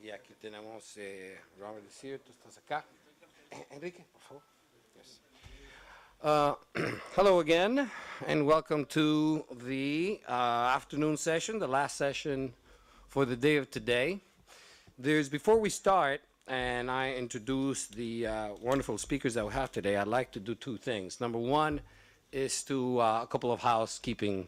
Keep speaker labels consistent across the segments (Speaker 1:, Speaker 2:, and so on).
Speaker 1: Y aquí tenemos Robert Desir, tú estás acá. Enrique, por favor. Yes. Hello again, and welcome to the afternoon session, the last session for the day of today. Before we start, and I introduce the wonderful speakers that we have today, I'd like to do two things. Number one is to a couple of housekeeping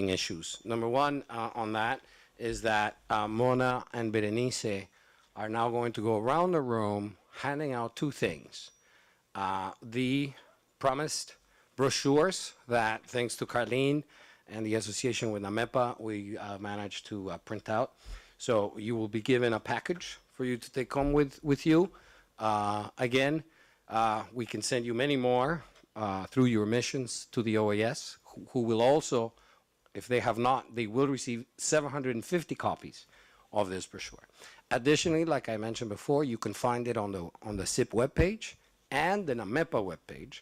Speaker 1: issues. Number one on that is that Mona and Berenice are now going to go around the room handing out two things. The promised brochures that, thanks to Carlene and the association with NAMEPA, we managed to print out. So you will be given a package for you to take home with you. Again, we can send you many more through your missions to the OAS, who will also, if they have not, they will receive 750 copies of this brochure. Additionally, like I mentioned before, you can find it on the SIP webpage and the NAMEPA webpage,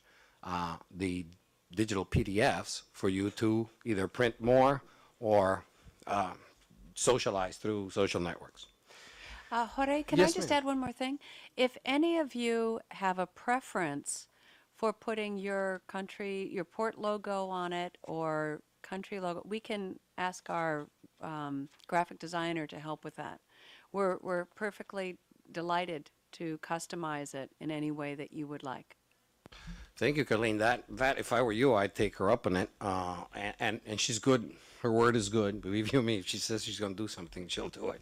Speaker 1: the digital PDFs for you to either print more or socialize through social networks.
Speaker 2: Jorge, can
Speaker 1: Yes,
Speaker 2: I just
Speaker 1: ma'am.
Speaker 2: add one more thing? If any of you have a preference for putting your country, your port logo on it or country logo, we can ask our graphic designer to help with that. We're perfectly delighted to customize it in any way that you would like.
Speaker 1: Thank you, Colleen. That if I were you, I'd take her up on it. And she's good. Her word is good. Believe you me, if she says she's going to do something, she'll do it.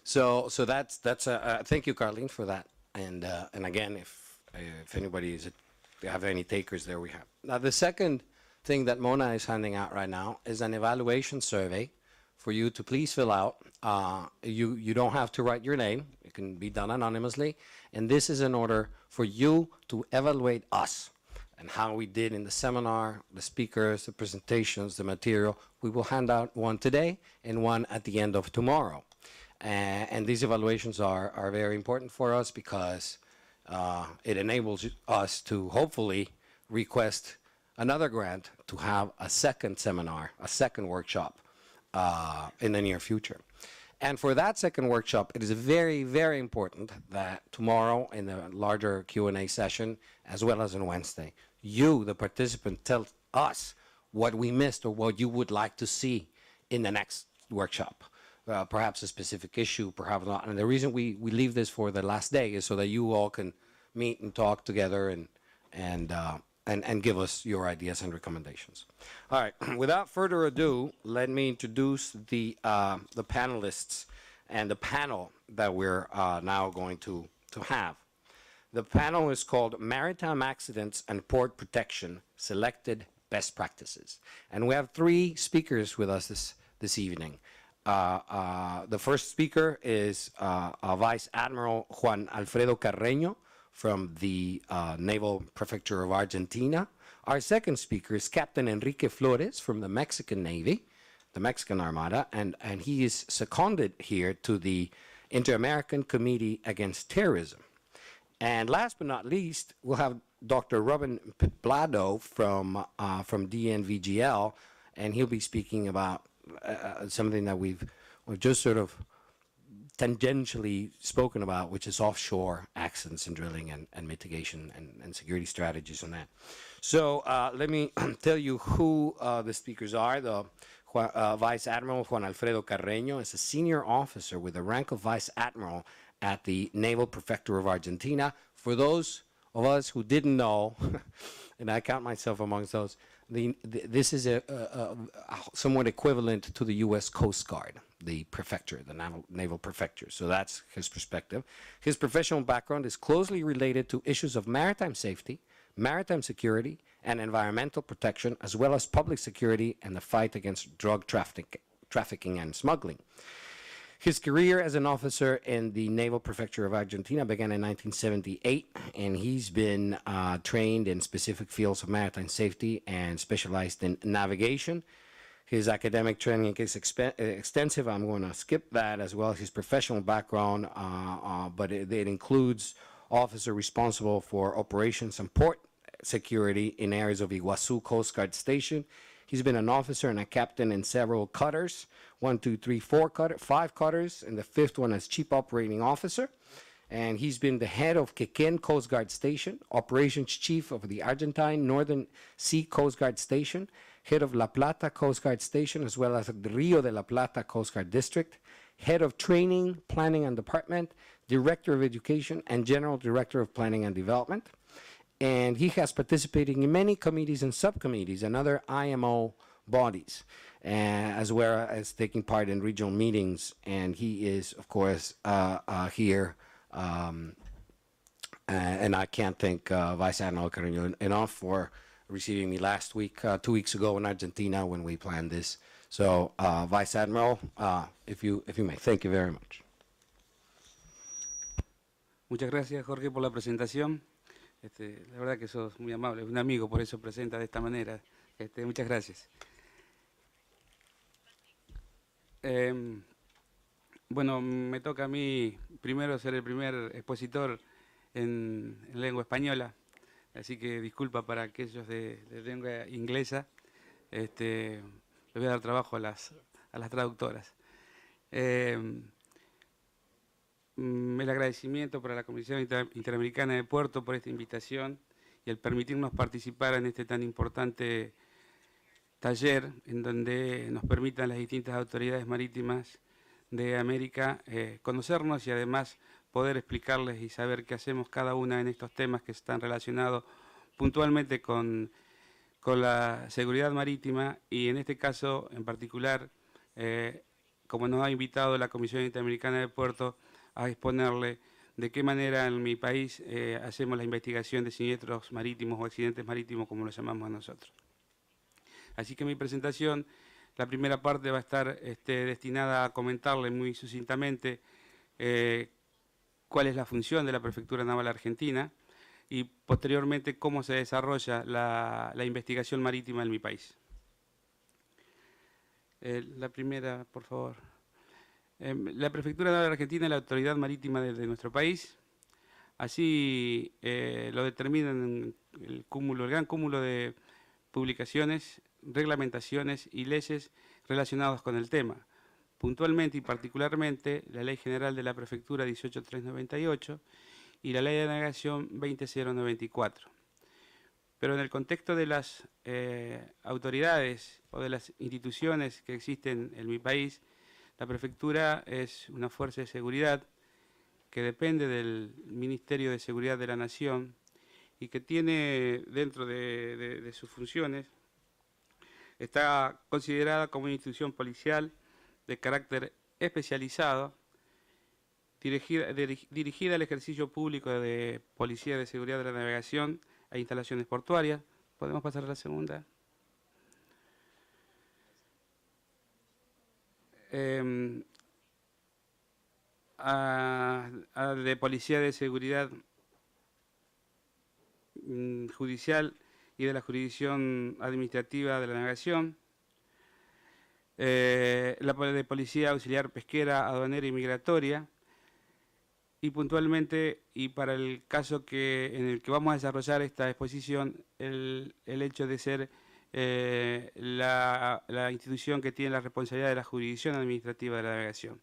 Speaker 1: So that's thank you, Carlene, for that. And again, if anybody have any takers there, we have. Now the second thing that Mona is handing out right now is an evaluation survey for you to please fill out. You don't have to write your name. It can be done anonymously. And this is in order for you to evaluate us and how we did in the seminar, the speakers, the presentations, the material. We will hand out one today and one at the end of tomorrow. And these evaluations are very important for us because it enables us to hopefully request another grant to have a second seminar, a second workshop in the near future. And for that second workshop, it is very, very important that tomorrow in the larger Q&A session, as well as on Wednesday, you, the participant, tell us what we missed or what you would like to see in the next workshop. Perhaps a specific issue, perhaps not. And the reason we leave this for the last day is so that you all can meet and talk together and give us your ideas and recommendations. All right, without further ado, let me introduce the panelists and the panel that we're now going to have. The panel is called Maritime Accidents and Port Protection, Selected Best Practices. And we have three speakers with us this evening. The first speaker is Vice Admiral Juan Alfredo Carreño from the Naval Prefecture of Argentina. Our second speaker is Captain Enrique Flores from the Mexican Navy, the Mexican Armada, and he is seconded here to the Inter-American Committee Against Terrorism. And last but not least, we'll have Dr. Robin Plado from DNVGL, and he'll be speaking about something that we've just sort of tangentially spoken about, which is offshore accidents and drilling and mitigation and security strategies on that. So let me tell you who the speakers are. The Vice Admiral Juan Alfredo Carreño is a senior officer with the rank of Vice Admiral at the Naval Prefecture of Argentina. For those of us who didn't know, and I count myself amongst those, this is a somewhat equivalent to the U.S. Coast Guard, the prefecture, the Naval Prefecture. So that's his perspective. His professional background is closely related to issues of maritime safety, maritime security, and environmental protection, as well as public security and the fight against drug trafficking and smuggling. His career as an officer in the Naval Prefecture of Argentina began in 1978, and he's been trained in specific fields of maritime safety and specialized in navigation. His academic training is extensive. I'm going to skip that as well as his professional background, but it includes officer responsible for operations and port security in areas of Iguazu Coast Guard Station. He's been an officer and a captain in several cutters, 1, 2, 3, 4 cutter, 5 cutters, and the 5th one as chief operating officer. And he's been the head of Quequén Coast Guard Station, operations chief of the Argentine Northern Sea Coast Guard Station, head of La Plata Coast Guard Station, as well as the Rio de la Plata Coast Guard District, head of training, planning and department, director of education, and general director of planning and development. And he has participated in many committees and subcommittees and other IMO bodies, as well as taking part in regional meetings. And he is, of course, here. And I can't thank Vice Admiral Carreño enough for receiving me last week, 2 weeks ago in Argentina when we planned this. So, Vice Admiral, if you may, thank you very much.
Speaker 3: Muchas gracias, Jorge, por la presentación. La verdad que sos muy amable, un amigo, por eso presenta de esta manera. Muchas gracias. Bueno, me toca a mí primero ser el primer expositor en lengua española, así que disculpa para aquellos de lengua inglesa. Les voy a dar trabajo a las traductoras. El agradecimiento para la Comisión Interamericana de Puerto por esta invitación y el permitirnos participar en este tan importante taller en donde nos permitan las distintas autoridades marítimas de América conocernos y además poder explicarles y saber qué hacemos cada una en estos temas que están relacionados puntualmente con la seguridad marítima y en este caso en particular, como nos ha invitado la Comisión Interamericana de Puerto a exponerle de qué manera en mi país hacemos la investigación de siniestros marítimos o accidentes marítimos, como lo llamamos nosotros. Así que mi presentación, la primera parte va a estar destinada a comentarle muy sucintamente cuál es la función de la Prefectura Naval Argentina y posteriormente cómo se desarrolla la investigación marítima en mi país. La primera, por favor. La Prefectura Naval Argentina es la autoridad marítima de nuestro país. Así lo determinan el gran cúmulo de publicaciones, reglamentaciones y leyes relacionadas con el tema. Puntualmente y particularmente la Ley General de la Prefectura 18398 y la Ley de Navegación 20094. Pero en el contexto de las autoridades o de las instituciones que existen en mi país, la Prefectura es una fuerza de seguridad que depende del Ministerio de Seguridad de la Nación y que tiene dentro de sus funciones, está considerada como una institución policial de carácter especializado, dirigida al ejercicio público de Policía de Seguridad de la Navegación e instalaciones portuarias. ¿Podemos pasar a la segunda? De Policía de Seguridad Judicial y de la Jurisdicción Administrativa de la Navegación, la de Policía Auxiliar Pesquera, Aduanera y Migratoria, y puntualmente, y para el caso en el que vamos a desarrollar esta exposición, el hecho de ser la institución que tiene la responsabilidad de la jurisdicción administrativa de la navegación.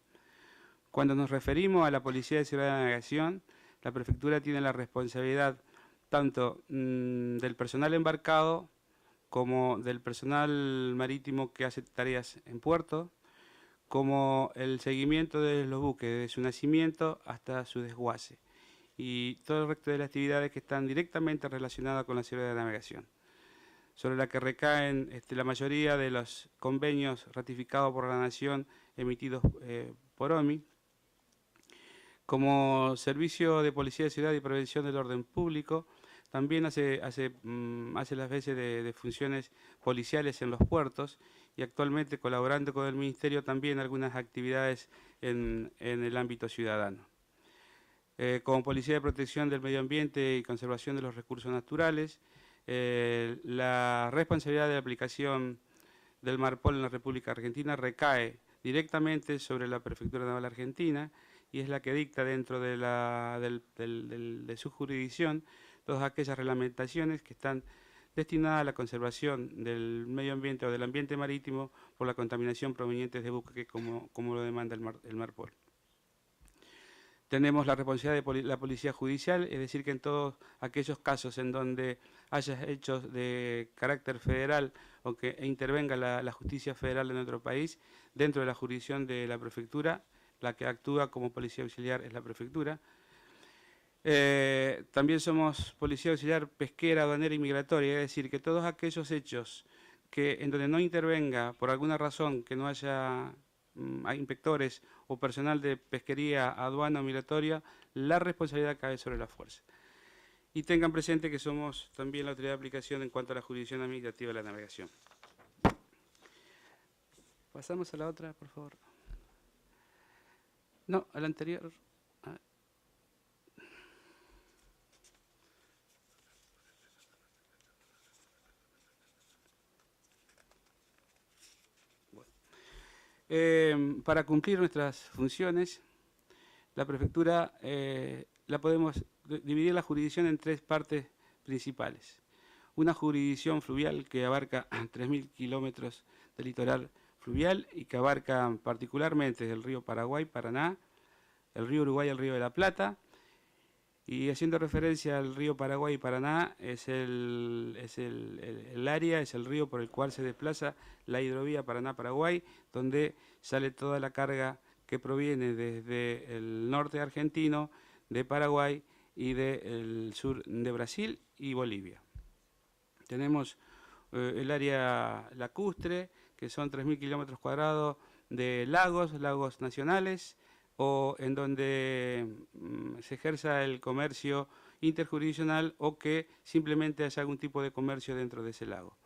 Speaker 3: Cuando nos referimos a la Policía de Seguridad de la Navegación, la Prefectura tiene la responsabilidad tanto del personal embarcado como del personal marítimo que hace tareas en puerto, como el seguimiento de los buques desde su nacimiento hasta su desguace y todo el resto de las actividades que están directamente relacionadas con la seguridad de la navegación, sobre la que recaen la mayoría de los convenios ratificados por la Nación emitidos por OMI, como Servicio de Policía de Ciudad y Prevención del Orden Público. También hace las veces de funciones policiales en los puertos y actualmente colaborando con el Ministerio también algunas actividades en el ámbito ciudadano. Como Policía de Protección del Medio Ambiente y Conservación de los Recursos Naturales, la responsabilidad de la aplicación del MARPOL en la República Argentina recae directamente sobre la Prefectura Naval Argentina y es la que dicta dentro de su jurisdicción todas aquellas reglamentaciones que están destinada a la conservación del medio ambiente o del ambiente marítimo por la contaminación proveniente de buques como lo demanda el MARPOL. Tenemos la responsabilidad de la Policía Judicial, es decir, que en todos aquellos casos en donde haya hechos de carácter federal o que intervenga la justicia federal de nuestro país, dentro de la jurisdicción de la prefectura, la que actúa como policía auxiliar es la prefectura. También somos policía auxiliar pesquera, aduanera y migratoria, es decir, que todos aquellos hechos en donde no intervenga por alguna razón que no haya inspectores o personal de pesquería, aduana o migratoria, la responsabilidad cae sobre la fuerza. Y tengan presente que somos también la autoridad de aplicación en cuanto a la jurisdicción administrativa de la navegación. Pasamos a la otra, por favor. No, a la anterior. Para cumplir nuestras funciones, la prefectura la podemos dividir la jurisdicción en tres partes principales. Una jurisdicción fluvial que abarca 3.000 kilómetros de litoral fluvial y que abarca particularmente el río Paraguay, Paraná, el río Uruguay y el río de la Plata. Y haciendo referencia al río Paraguay y Paraná, es el área, es el río por el cual se desplaza la hidrovía Paraná-Paraguay, donde sale toda la carga que proviene desde el norte argentino, de Paraguay y del sur de Brasil y Bolivia. Tenemos el área lacustre, que son 3.000 kilómetros cuadrados de lagos nacionales, o en donde se ejerza el comercio interjurisdiccional o que simplemente haya algún tipo de comercio dentro de ese lago.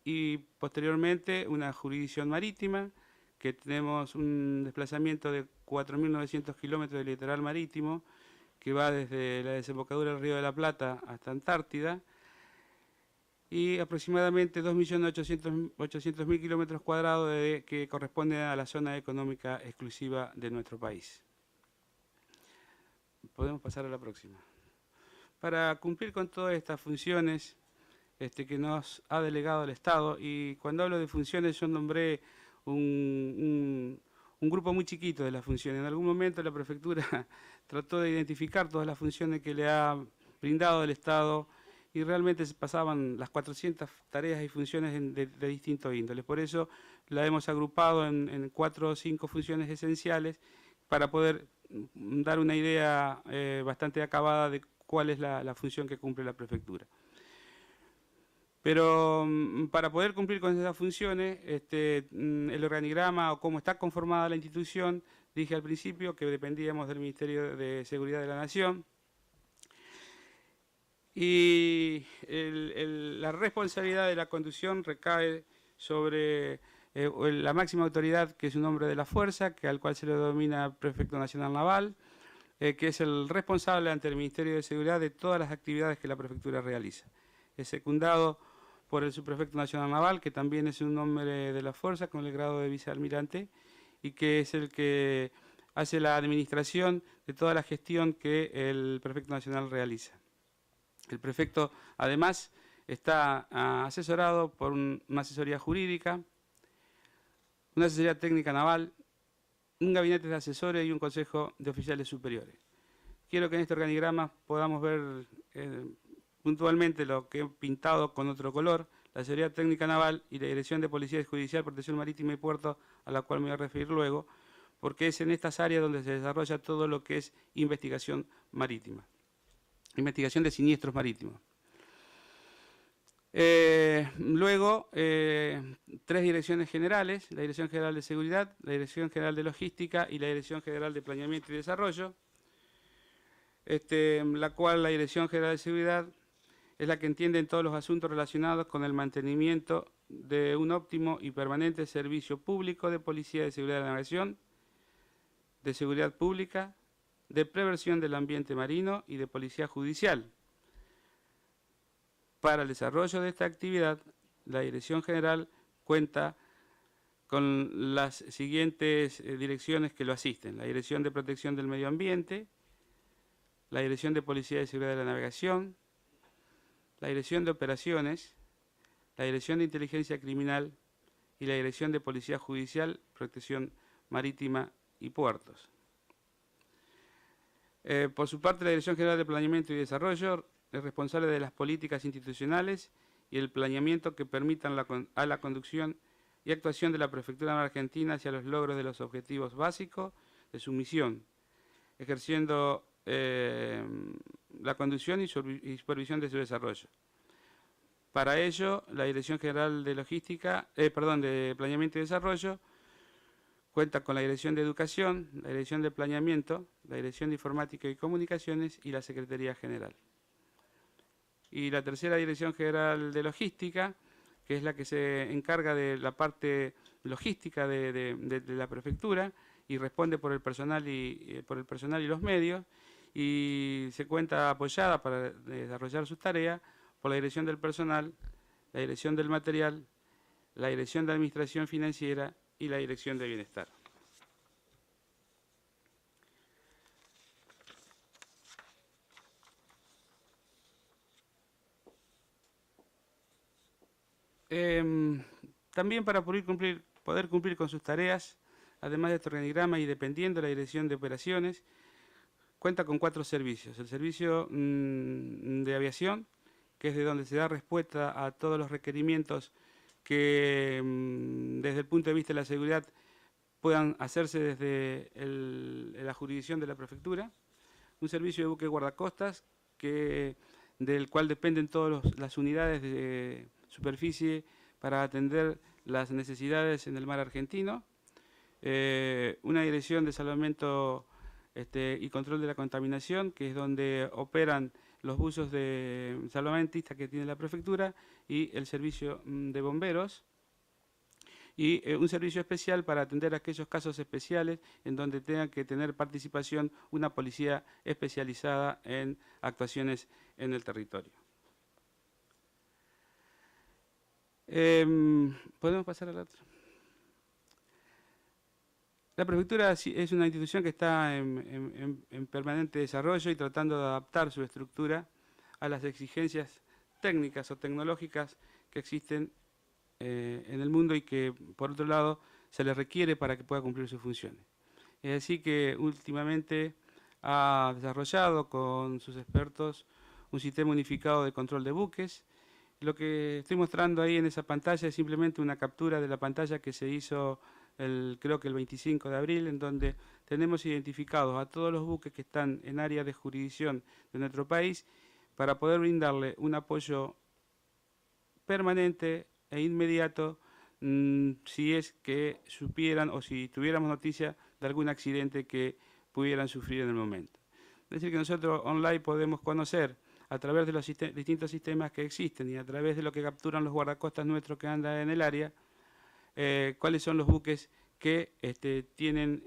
Speaker 3: Y posteriormente una jurisdicción marítima, que tenemos un desplazamiento de 4.900 kilómetros de litoral marítimo, que va desde la desembocadura del Río de la Plata hasta Antártida, y aproximadamente 2.800.000 kilómetros cuadrados que corresponden a la zona económica exclusiva de nuestro país. Podemos pasar a la próxima. Para cumplir con todas estas funciones que nos ha delegado el Estado, y cuando hablo de funciones yo nombré un grupo muy chiquito de las funciones. En algún momento la prefectura trató de identificar todas las funciones que le ha brindado el Estado y realmente se pasaban las 400 tareas y funciones de distintos índoles. Por eso la hemos agrupado en 4 o 5 funciones esenciales para poder dar una idea bastante acabada de cuál es la función que cumple la prefectura. Pero para poder cumplir con esas funciones, el organigrama o cómo está conformada la institución, dije al principio que dependíamos del Ministerio de Seguridad de la Nación, y la responsabilidad de la conducción recae sobre la máxima autoridad, que es un hombre de la fuerza, al cual se le denomina Prefecto Nacional Naval, que es el responsable ante el Ministerio de Seguridad de todas las actividades que la prefectura realiza. Es secundado por el Subprefecto Nacional Naval, que también es un hombre de la fuerza con el grado de vicealmirante, y que es el que hace la administración de toda la gestión que el Prefecto Nacional realiza. El prefecto, además, está asesorado por una asesoría jurídica, una asesoría técnica naval, un gabinete de asesores y un consejo de oficiales superiores. Quiero que en este organigrama podamos ver puntualmente lo que he pintado con otro color, la asesoría técnica naval y la Dirección de Policía Judicial, Protección Marítima y Puerto, a la cual me voy a referir luego, porque es en estas áreas donde se desarrolla todo lo que es investigación marítima. Investigación de siniestros marítimos. Luego, 3 direcciones generales, la Dirección General de Seguridad, la Dirección General de Logística y la Dirección General de Planeamiento y Desarrollo, la cual la Dirección General de Seguridad es la que entiende en todos los asuntos relacionados con el mantenimiento de un óptimo y permanente servicio público de policía de seguridad de la navegación, de seguridad pública, de prevención del ambiente marino y de policía judicial. Para el desarrollo de esta actividad, la Dirección General cuenta con las siguientes direcciones que lo asisten: la Dirección de Protección del Medio Ambiente, la Dirección de Policía de Seguridad de la Navegación, la Dirección de Operaciones, la Dirección de Inteligencia Criminal y la Dirección de Policía Judicial, Protección Marítima y Puertos. Por su parte, la Dirección General de Planeamiento y Desarrollo es responsable de las políticas institucionales y el planeamiento que permitan a la conducción y actuación de la Prefectura Naval Argentina hacia los logros de los objetivos básicos de su misión, ejerciendo la conducción y supervisión de su desarrollo. Para ello, la Dirección General de de Planeamiento y Desarrollo cuenta con la Dirección de Educación, la Dirección de Planeamiento, la Dirección de Informática y Comunicaciones y la Secretaría General. Y la tercera Dirección General de Logística, que es la que se encarga de la parte logística de la prefectura y responde por el personal y los medios, y se cuenta apoyada para desarrollar sus tareas por la Dirección del Personal, la Dirección del Material, la Dirección de Administración Financiera y la Dirección de Bienestar. También para poder cumplir con sus tareas, además de este organigrama y dependiendo de la Dirección de Operaciones, cuenta con 4 servicios. El servicio de aviación, que es de donde se da respuesta a todos los requerimientos que desde el punto de vista de la seguridad puedan hacerse desde la jurisdicción de la prefectura. Un servicio de buque guardacostas, del cual dependen todas las unidades de superficie para atender las necesidades en el mar argentino. Una dirección de salvamento y control de la contaminación, que es donde operan los buzos de salvamentistas que tiene la prefectura, y el servicio de bomberos, y un servicio especial para atender aquellos casos especiales en donde tenga que tener participación una policía especializada en actuaciones en el territorio. ¿Podemos pasar a la otra? La prefectura es una institución que está en permanente desarrollo y tratando de adaptar su estructura a las exigencias técnicas o tecnológicas que existen en el mundo y que, por otro lado, se le requiere para que pueda cumplir sus funciones. Es así que últimamente ha desarrollado con sus expertos un sistema unificado de control de buques. Lo que estoy mostrando ahí en esa pantalla es simplemente una captura de la pantalla que se hizo creo que el 25 de abril, en donde tenemos identificados a todos los buques que están en área de jurisdicción de nuestro país para poder brindarle un apoyo permanente e inmediato si es que supieran o si tuviéramos noticia de algún accidente que pudieran sufrir en el momento. Es decir, que nosotros online podemos conocer a través de los distintos sistemas que existen y a través de lo que capturan los guardacostas nuestros que andan en el área, cuáles son los buques que tienen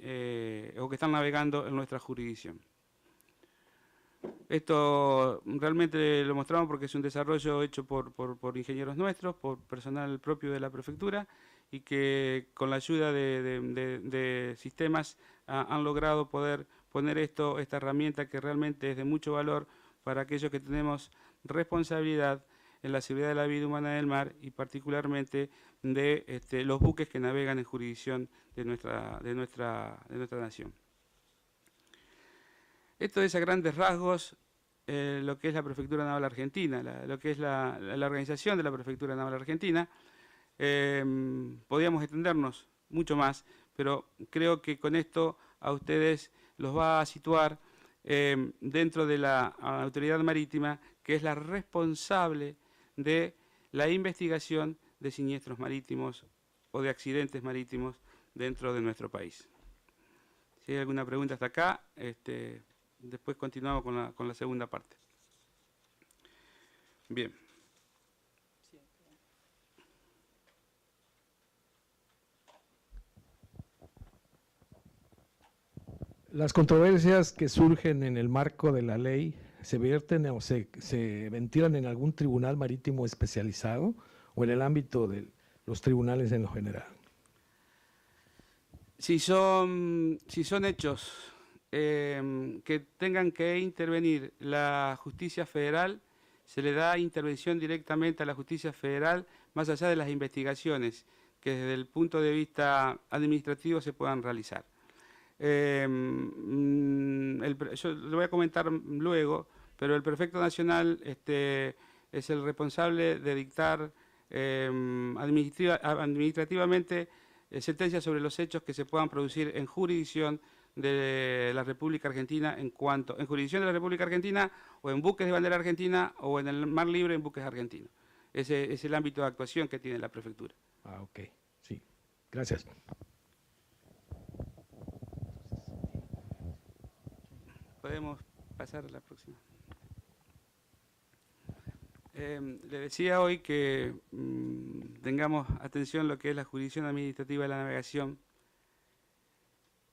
Speaker 3: o que están navegando en nuestra jurisdicción. Esto realmente lo mostramos porque es un desarrollo hecho por ingenieros nuestros, por personal propio de la prefectura, y que con la ayuda de sistemas han logrado poder poner esta herramienta que realmente es de mucho valor para aquellos que tenemos responsabilidad en la seguridad de la vida humana del mar y particularmente de los buques que navegan en jurisdicción de nuestra nación. Esto es a grandes rasgos lo que es la Prefectura Naval Argentina, lo que es la organización de la Prefectura Naval Argentina. Podríamos extendernos mucho más, pero creo que con esto a ustedes los va a situar dentro de la autoridad marítima, que es la responsable de la investigación de siniestros marítimos o de accidentes marítimos dentro de nuestro país. Si hay alguna pregunta hasta acá, después continuamos con la segunda parte. Bien.
Speaker 4: Las controversias que surgen en el marco de la ley se vierten o se ventilan en algún tribunal marítimo especializado o en el ámbito de los tribunales en lo general.
Speaker 3: Si son hechos que tengan que intervenir la justicia federal, se le da intervención directamente a la justicia federal, más allá de las investigaciones que desde el punto de vista administrativo se puedan realizar. Yo lo voy a comentar luego, pero el prefecto nacional es el responsable de dictar administrativamente sentencias sobre los hechos que se puedan producir en jurisdicción de la República Argentina en jurisdicción de la República Argentina o en buques de bandera argentina o en el mar libre en buques argentinos. Ese es el ámbito de actuación que tiene la prefectura.
Speaker 4: Ah, ok. Sí. Gracias.
Speaker 3: Podemos pasar a la próxima. Le decía hoy que tengamos atención a lo que es la jurisdicción administrativa de la navegación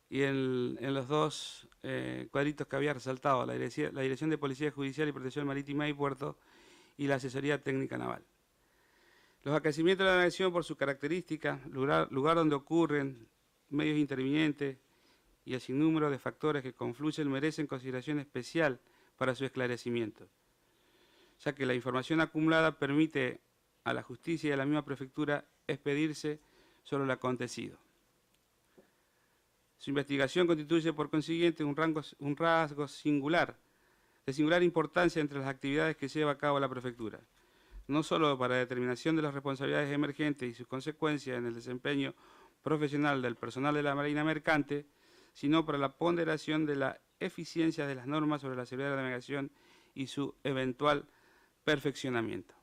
Speaker 3: y en los dos cuadritos que había resaltado, la Dirección de Policía Judicial y Protección Marítima y Puerto y la Asesoría Técnica Naval. Los acontecimientos de la navegación, por su característica, lugar donde ocurren, medios intervinientes y el sinnúmero de factores que confluyen, merecen consideración especial para su esclarecimiento, ya que la información acumulada permite a la justicia y a la misma prefectura expedirse sobre lo acontecido. Su investigación constituye, por consiguiente, un rasgo singular, de singular importancia entre las actividades que lleva a cabo la prefectura, no solo para la determinación de las responsabilidades emergentes y sus consecuencias en el desempeño profesional del personal de la Marina Mercante, sino para la ponderación de la eficiencia de las normas sobre la seguridad de la navegación y su eventual perfeccionamiento.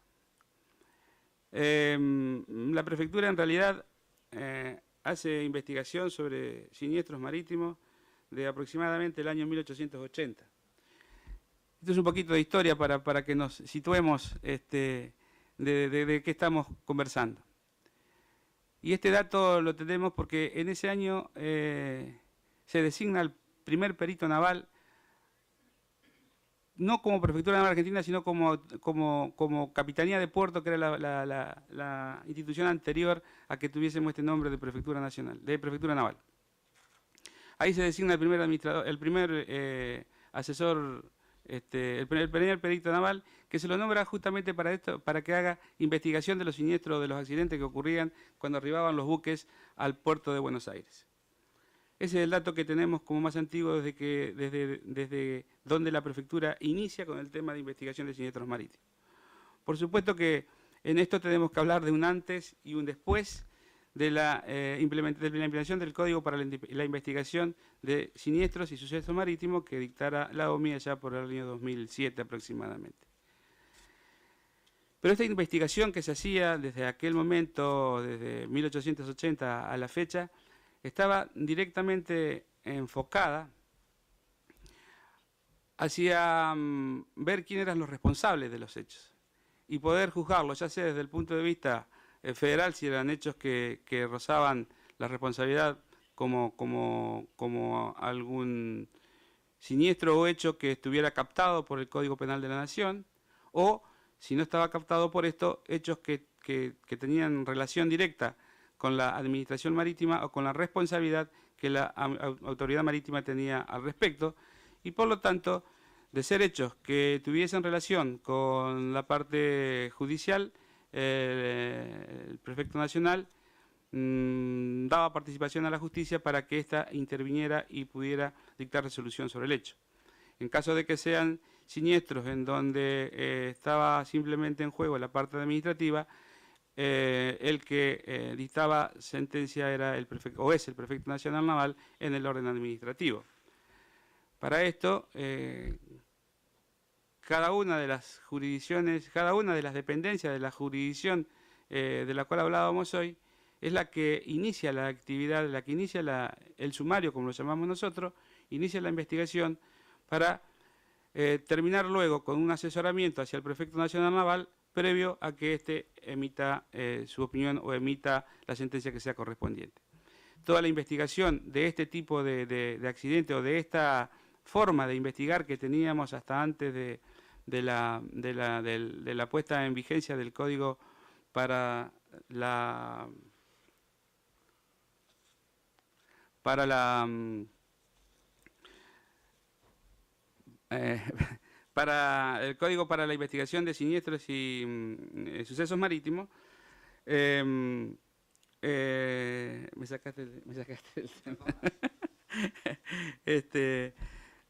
Speaker 3: La prefectura en realidad hace investigación sobre siniestros marítimos de aproximadamente el año 1880. Esto es un poquito de historia para que nos situemos de qué estamos conversando. Y este dato lo tenemos porque en ese año se designa el primer perito naval, no como Prefectura Naval Argentina, sino como Capitanía de Puerto, que era la institución anterior a que tuviésemos este nombre de Prefectura Nacional, de Prefectura Naval. Ahí se designa el primer administrador, el primer asesor, el primer perito naval, que se lo nombra justamente para esto, para que haga investigación de los siniestros, de los accidentes que ocurrían cuando arribaban los buques al puerto de Buenos Aires. Ese es el dato que tenemos como más antiguo desde donde la prefectura inicia con el tema de investigación de siniestros marítimos. Por supuesto que en esto tenemos que hablar de un antes y un después de la implementación del Código para la investigación de siniestros y sucesos marítimos que dictara la OMI allá por el año 2007 aproximadamente. Pero esta investigación que se hacía desde aquel momento, desde 1880 a la fecha, estaba directamente enfocada hacia ver quién eran los responsables de los hechos y poder juzgarlos, ya sea desde el punto de vista federal, si eran hechos que rozaban la responsabilidad como algún siniestro o hecho que estuviera captado por el Código Penal de la Nación, o si no estaba captado por esto, hechos que tenían relación directa con la administración marítima o con la responsabilidad que la autoridad marítima tenía al respecto, y por lo tanto, de ser hechos que tuviesen relación con la parte judicial, el prefecto nacional daba participación a la justicia para que ésta interviniera y pudiera dictar resolución sobre el hecho. En caso de que sean siniestros en donde estaba simplemente en juego la parte administrativa, el que dictaba sentencia era el prefecto, o es el prefecto nacional naval en el orden administrativo. Para esto, cada una de las jurisdicciones, cada una de las dependencias de la jurisdicción de la cual hablábamos hoy, es la que inicia la actividad, la que inicia el sumario, como lo llamamos nosotros, inicia la investigación para terminar luego con un asesoramiento hacia el prefecto nacional naval previo a que éste emita su opinión o emita la sentencia que sea correspondiente. Toda la investigación de este tipo de accidente o de esta forma de investigar que teníamos hasta antes de la puesta en vigencia del Código para la para el Código para la Investigación de Siniestros y Sucesos Marítimos. Me sacaste el tema.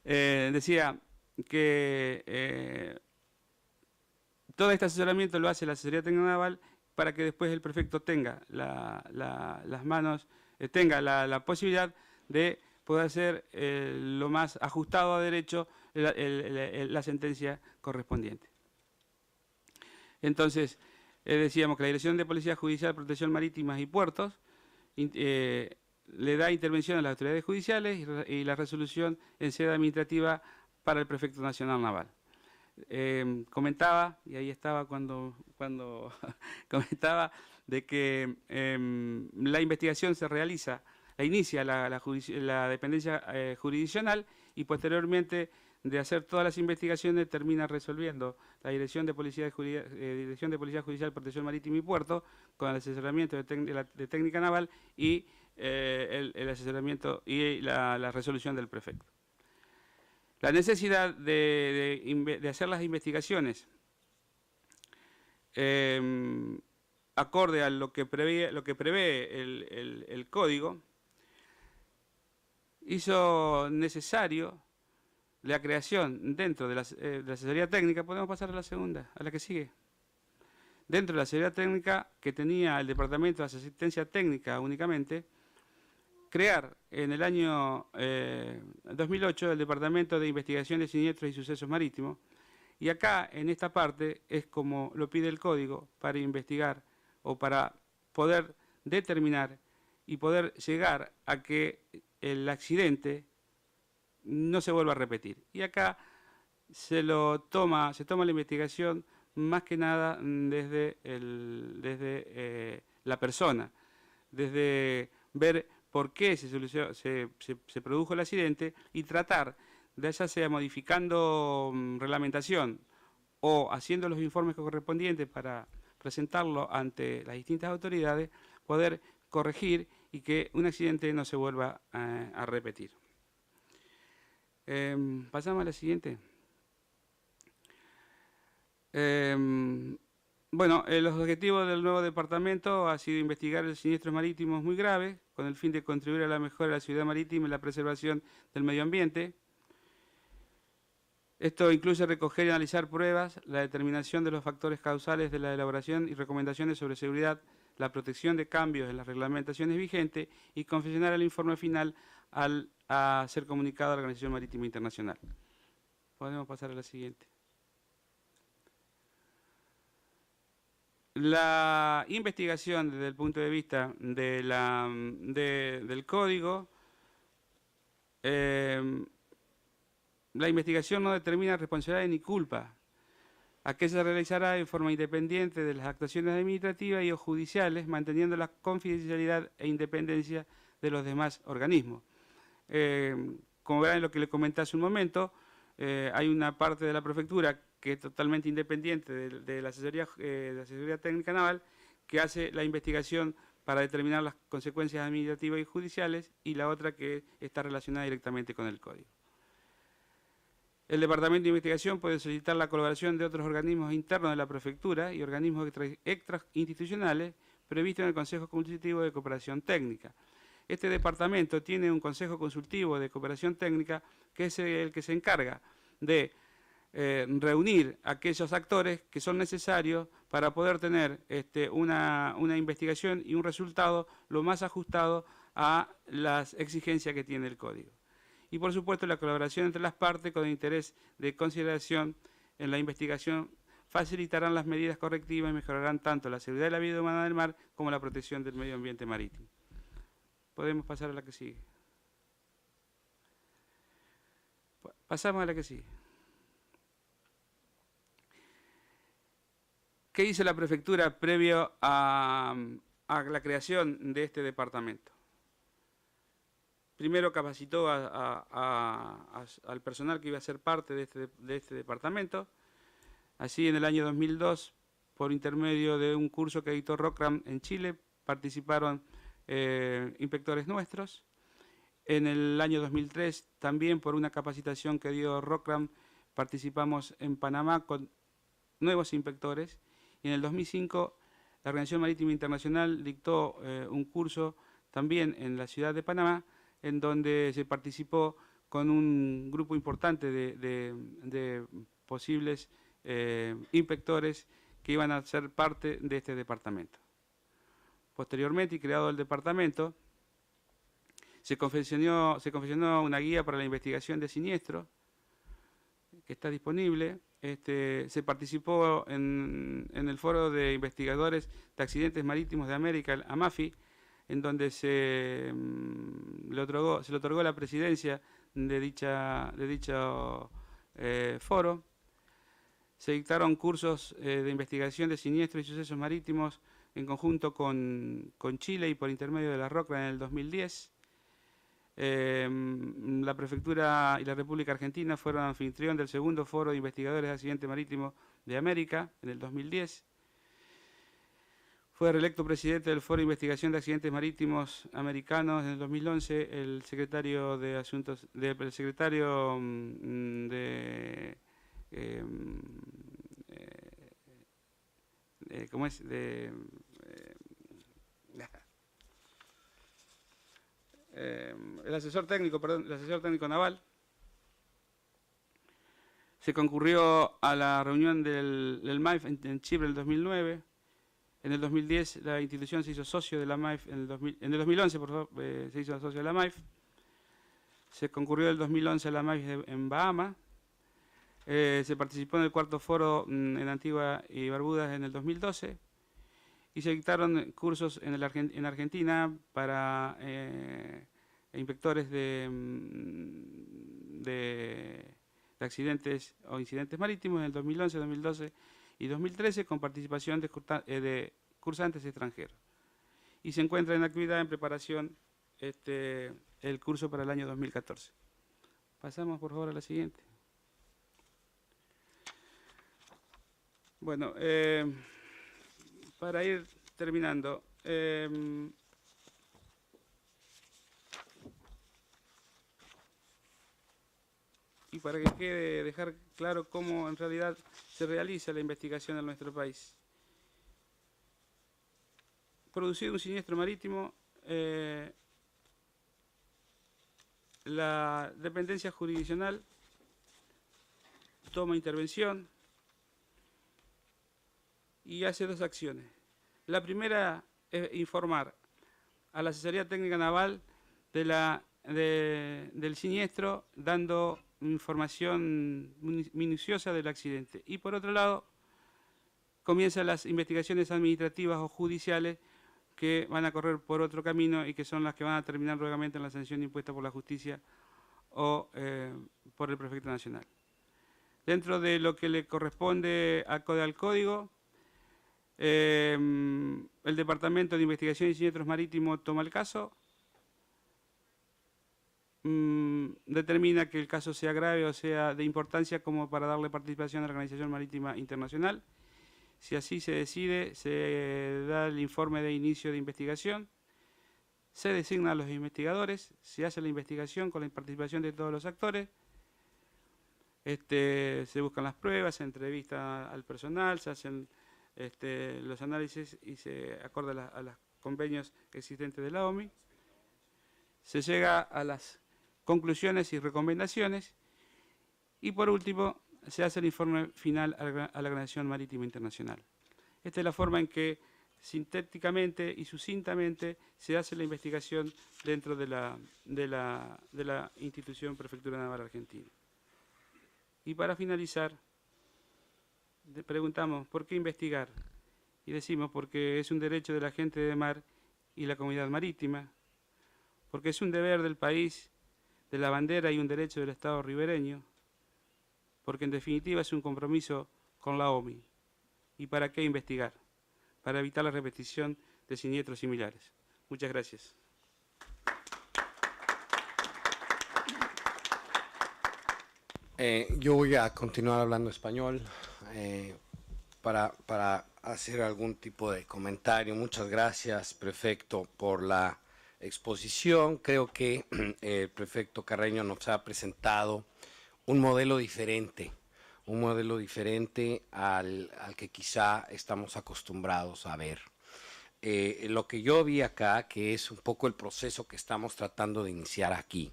Speaker 3: Decía que todo este asesoramiento lo hace la Asesoría Técnica Naval para que después el prefecto tenga las manos, tenga la posibilidad de poder hacer lo más ajustado a derecho la sentencia correspondiente. Entonces, decíamos que la Dirección de Policía Judicial, Protección Marítima y Puertos le da intervención a las autoridades judiciales y la resolución en sede administrativa para el Prefecto Nacional Naval. Comentaba, y ahí estaba cuando comentaba, de que la investigación se realiza, inicia la dependencia jurisdiccional y posteriormente de hacer todas las investigaciones termina resolviendo la Dirección de Policía Judicial, Protección Marítima y Puerto con el asesoramiento de técnica naval y el asesoramiento y la resolución del prefecto. La necesidad de hacer las investigaciones acorde a lo que prevé el código hizo necesario la creación dentro de la asesoría técnica. Podemos pasar a la segunda, a la que sigue. Dentro de la asesoría técnica que tenía el Departamento de Asistencia Técnica únicamente, crear en el año 2008 el Departamento de Investigación de Siniestros y Sucesos Marítimos, y acá en esta parte es como lo pide el código para investigar o para poder determinar y poder llegar a que el accidente no se vuelva a repetir. Y acá se toma la investigación más que nada desde la persona, desde ver por qué se produjo el accidente y tratar de, ya sea modificando reglamentación o haciendo los informes correspondientes para presentarlo ante las distintas autoridades, poder corregir y que un accidente no se vuelva a repetir. Pasamos a la siguiente. Bueno, los objetivos del nuevo departamento ha sido investigar los siniestros marítimos muy graves con el fin de contribuir a la mejora de la seguridad marítima y la preservación del medio ambiente. Esto incluye recoger y analizar pruebas, la determinación de los factores causales de la elaboración y recomendaciones sobre seguridad, la protección de cambios en las reglamentaciones vigentes y confeccionar el informe final a ser comunicado a la Organización Marítima Internacional. Podemos pasar a la siguiente. La investigación desde el punto de vista del código, la investigación no determina responsabilidad ni culpa. Aquella se realizará en forma independiente de las actuaciones administrativas y o judiciales, manteniendo la confidencialidad e independencia de los demás organismos. Como verán en lo que le comenté hace un momento, hay una parte de la prefectura que es totalmente independiente de la asesoría técnica naval, que hace la investigación para determinar las consecuencias administrativas y judiciales, y la otra que está relacionada directamente con el código. El Departamento de Investigación puede solicitar la colaboración de otros organismos internos de la prefectura y organismos extrainstitucionales previstos en el Consejo Consultivo de Cooperación Técnica. Este departamento tiene un Consejo Consultivo de Cooperación Técnica que es el que se encarga de reunir aquellos actores que son necesarios para poder tener una investigación y un resultado lo más ajustado a las exigencias que tiene el código. Y por supuesto la colaboración entre las partes con interés de consideración en la investigación facilitarán las medidas correctivas y mejorarán tanto la seguridad de la vida humana del mar como la protección del medio ambiente marítimo. Podemos pasar a la que sigue. Pasamos a la que sigue. ¿Qué hizo la prefectura previo a la creación de este departamento? Primero capacitó al personal que iba a ser parte de este departamento. Así, en el año 2002, por intermedio de un curso que editó Rockram en Chile, participaron inspectores nuestros. En el año 2003, también por una capacitación que dio Rockram, participamos en Panamá con nuevos inspectores y en el 2005 la Organización Marítima Internacional dictó un curso también en la ciudad de Panamá, en donde se participó con un grupo importante de posibles inspectores que iban a ser parte de este departamento. Posteriormente, y creado el departamento, se confeccionó una guía para la investigación de siniestros, que está disponible. Se participó en el Foro de Investigadores de Accidentes Marítimos de América, el AMAFI, en donde se le otorgó la presidencia de dicho foro. Se dictaron cursos de investigación de siniestros y sucesos marítimos en conjunto con Chile y por intermedio de la ROCRA en el 2010. La Prefectura y la República Argentina fueron anfitrión del segundo Foro de Investigadores de Accidentes Marítimos de América en el 2010. Fue reelecto presidente del Foro de Investigación de Accidentes Marítimos Americanos en el 2011 el secretario de Asuntos el secretario de ¿cómo es? El asesor técnico naval. Se concurrió a la reunión del MAIF en Chipre en el 2009. En el 2010 la institución se hizo socio de la MAIF, en el 2011 por favor, se hizo socio de la MAIF. Se concurrió en el 2011 a la MAIF en Bahamas. Se participó en el cuarto foro en Antigua y Barbudas en el 2012. Y se dictaron cursos en Argentina para inspectores de accidentes o incidentes marítimos en el 2011, 2012 y 2013 con participación de cursantes extranjeros. Y se encuentra en actividad en preparación el curso para el año 2014. Pasamos por favor a la siguiente. Bueno, para ir terminando, y para que quede dejar claro cómo en realidad se realiza la investigación en nuestro país. Producido un siniestro marítimo, la dependencia jurisdiccional toma intervención y hace dos acciones. La primera es informar a la Asesoría Técnica Naval del siniestro, dando información minuciosa del accidente. Y por otro lado, comienzan las investigaciones administrativas o judiciales que van a correr por otro camino y que son las que van a terminar nuevamente en la sanción impuesta por la justicia o por el prefecto nacional. Dentro de lo que le corresponde al código, el Departamento de Investigación y Siniestros Marítimos toma el caso, determina que el caso sea grave o sea de importancia como para darle participación a la Organización Marítima Internacional. Si así se decide, se da el informe de inicio de investigación, se designa a los investigadores, se hace la investigación con la participación de todos los actores, se buscan las pruebas, se entrevista al personal, se hacen los análisis y se acorda a los convenios existentes de la OMI. Se llega a las conclusiones y recomendaciones y por último se hace el informe final a la Organización Marítima Internacional. Esta es la forma en que sintéticamente y sucintamente se hace la investigación dentro de la institución Prefectura Naval Argentina. Y para finalizar, preguntamos, ¿por qué investigar? Y decimos, porque es un derecho de la gente de mar y la comunidad marítima, porque es un deber del país, de la bandera y un derecho del Estado ribereño, porque en definitiva es un compromiso con la OMI. ¿Y para qué investigar? Para evitar la repetición de siniestros similares. Muchas gracias.
Speaker 1: Yo voy a continuar hablando español para hacer algún tipo de comentario. Muchas gracias, prefecto, por la exposición. Creo que el prefecto Carreño nos ha presentado un modelo diferente un modelo diferente al que quizá estamos acostumbrados a ver. Lo que yo vi acá, que es un poco el proceso que estamos tratando de iniciar aquí,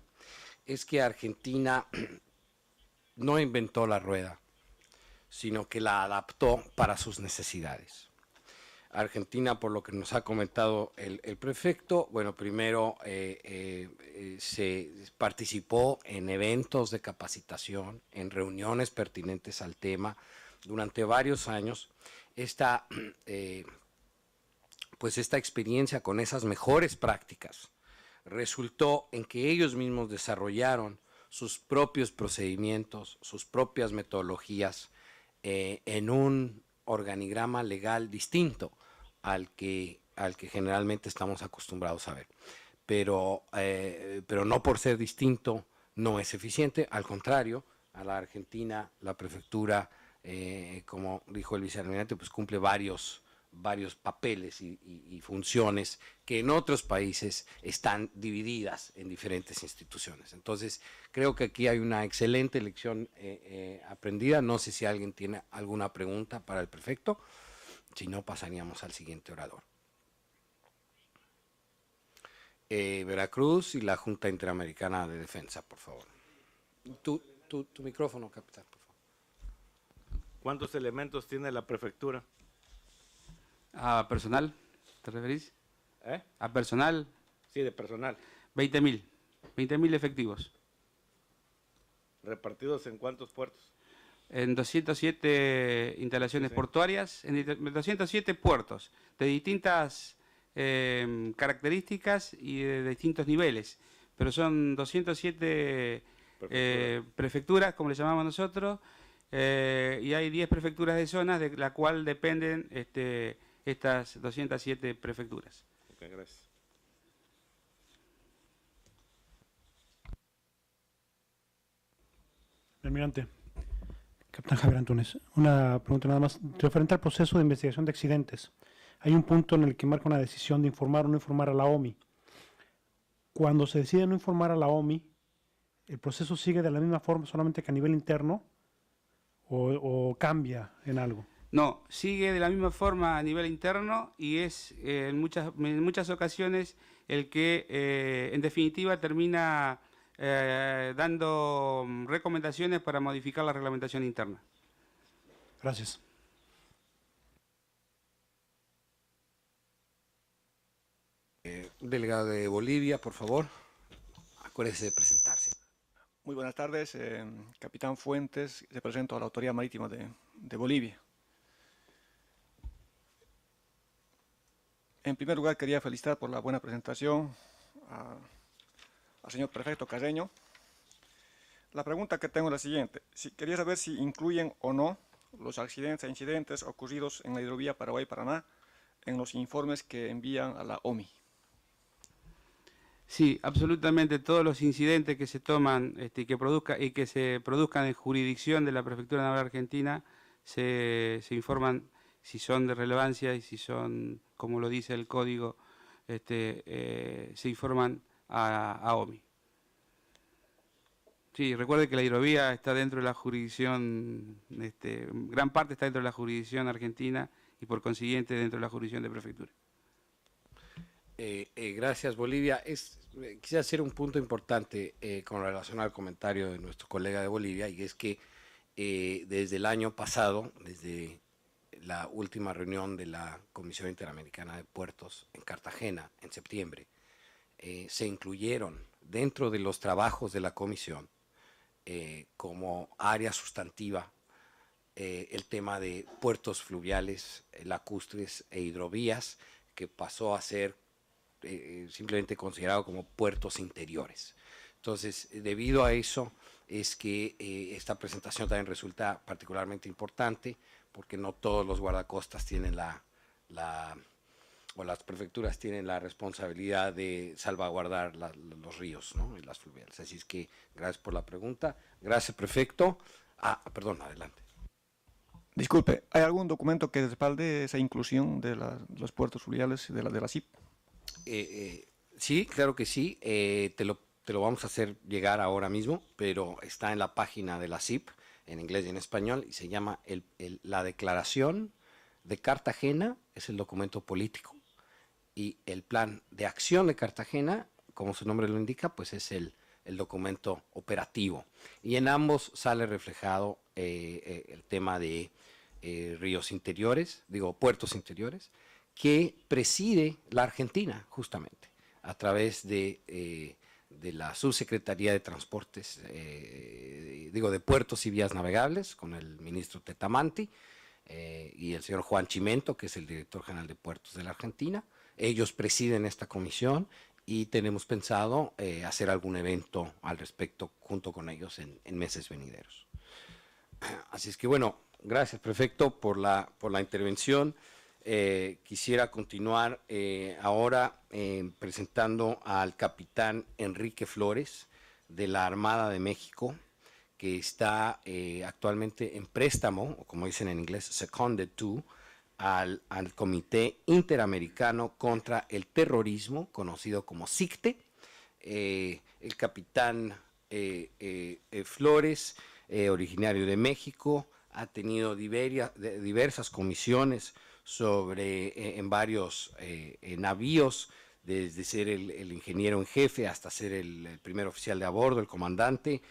Speaker 1: es que Argentina no inventó la rueda, sino que la adaptó para sus necesidades. Argentina, por lo que nos ha comentado el prefecto, bueno, primero se participó en eventos de capacitación, en reuniones pertinentes al tema durante varios años. Pues esta experiencia con esas mejores prácticas resultó en que ellos mismos desarrollaron sus propios procedimientos, sus propias metodologías en un organigrama legal distinto al que generalmente estamos acostumbrados a ver. Pero no por ser distinto no es eficiente, al contrario, a la Argentina, la prefectura, como dijo el vicealmirante, pues cumple varios papeles y funciones que en otros países están divididas en diferentes instituciones. Entonces, creo que aquí hay una excelente lección aprendida. No sé si alguien tiene alguna pregunta para el prefecto. Si no, pasaríamos al siguiente orador. Veracruz y la Junta Interamericana de Defensa, por favor. Tu micrófono, capitán, por favor.
Speaker 5: ¿Cuántos elementos tiene la prefectura?
Speaker 3: ¿A personal te referís?
Speaker 5: ¿Eh?
Speaker 3: A personal,
Speaker 5: Sí, de personal.
Speaker 3: 20.000. 20.000 efectivos.
Speaker 5: ¿Repartidos en cuántos puertos?
Speaker 3: En 207 instalaciones
Speaker 5: Sí.
Speaker 3: portuarias, en 207 puertos de distintas características y de distintos niveles. Pero son 207 prefecturas, como le llamamos nosotros, y hay 10 prefecturas de zonas de la cual dependen estas 207 prefecturas.
Speaker 5: Ok, gracias.
Speaker 6: Almirante, capitán Javier Antunes, una pregunta nada más referente al proceso de investigación de accidentes. Hay un punto en el que marca una decisión de informar o no informar a la OMI. Cuando se decide no informar a la OMI, ¿el proceso sigue de la misma forma solamente que a nivel interno o cambia en algo?
Speaker 3: No, sigue de la misma forma a nivel interno y es en muchas ocasiones el que en definitiva termina dando recomendaciones para modificar la reglamentación interna.
Speaker 6: Gracias.
Speaker 1: Delegado de Bolivia, por favor. Acuérdese de presentarse.
Speaker 7: Muy buenas tardes, capitán Fuentes, represento a la Autoridad Marítima de Bolivia. En primer lugar, quería felicitar por la buena presentación al señor prefecto Carreño. La pregunta que tengo es la siguiente. Quería saber si incluyen o no los accidentes e incidentes ocurridos en la hidrovía Paraguay-Paraná en los informes que envían a la OMI.
Speaker 3: Sí, absolutamente todos los incidentes que se toman y que se produzcan en jurisdicción de la Prefectura Naval Argentina se informan si son de relevancia y si son, como lo dice el código, se informan a OMI. Sí, recuerde que la hidrovía está dentro de la jurisdicción, gran parte está dentro de la jurisdicción argentina y por consiguiente dentro de la jurisdicción de prefectura.
Speaker 1: Gracias, Bolivia. Quisiera hacer un punto importante con relación al comentario de nuestro colega de Bolivia, y es que desde el año pasado, desde la última reunión de la Comisión Interamericana de Puertos en Cartagena, en septiembre, se incluyeron dentro de los trabajos de la Comisión como área sustantiva el tema de puertos fluviales, lacustres e hidrovías, que pasó a ser simplemente considerado como puertos interiores. Entonces, debido a eso es que esta presentación también resulta particularmente importante, porque no todos los guardacostas tienen o las prefecturas tienen la responsabilidad de salvaguardar los ríos, ¿no? Y las fluviales. Así es que gracias por la pregunta. Gracias, prefecto. Perdón, adelante.
Speaker 7: Disculpe, ¿hay algún documento que respalde esa inclusión de los puertos fluviales de la CIP?
Speaker 1: Sí, claro que sí. Te lo vamos a hacer llegar ahora mismo, pero está en la página de la CIP. en inglés y en español, y se llama la Declaración de Cartagena, es el documento político, y el Plan de Acción de Cartagena, como su nombre lo indica, pues es el documento operativo. Y en ambos sale reflejado el tema de ríos interiores, puertos interiores, que preside la Argentina, justamente, a través de la Subsecretaría de Transportes, de Puertos y Vías Navegables, con el ministro Tetamanti, y el señor Juan Chimento, que es el director general de Puertos de la Argentina. Ellos presiden esta comisión y tenemos pensado hacer algún evento al respecto junto con ellos en meses venideros. Así es que bueno, gracias prefecto por la intervención. Quisiera continuar ahora presentando al capitán Enrique Flores de la Armada de México, que está actualmente en préstamo, o como dicen en inglés, seconded to, al Comité Interamericano contra el Terrorismo, conocido como CICTE. El capitán Flores, originario de México, ha tenido diversas comisiones en varios navíos, desde ser el ingeniero en jefe hasta ser el primer oficial de a bordo, el comandante.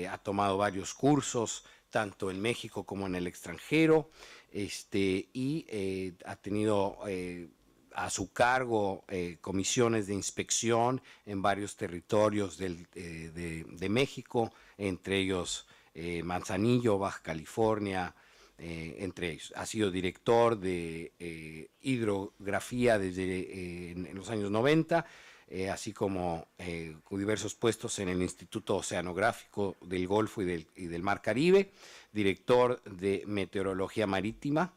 Speaker 1: Ha tomado varios cursos, tanto en México como en el extranjero, y ha tenido a su cargo comisiones de inspección en varios territorios de México, entre ellos Manzanillo, Baja California, entre ellos. Ha sido director de hidrografía desde en los años 90, así como con diversos puestos en el Instituto Oceanográfico del Golfo y del Mar Caribe, director de Meteorología Marítima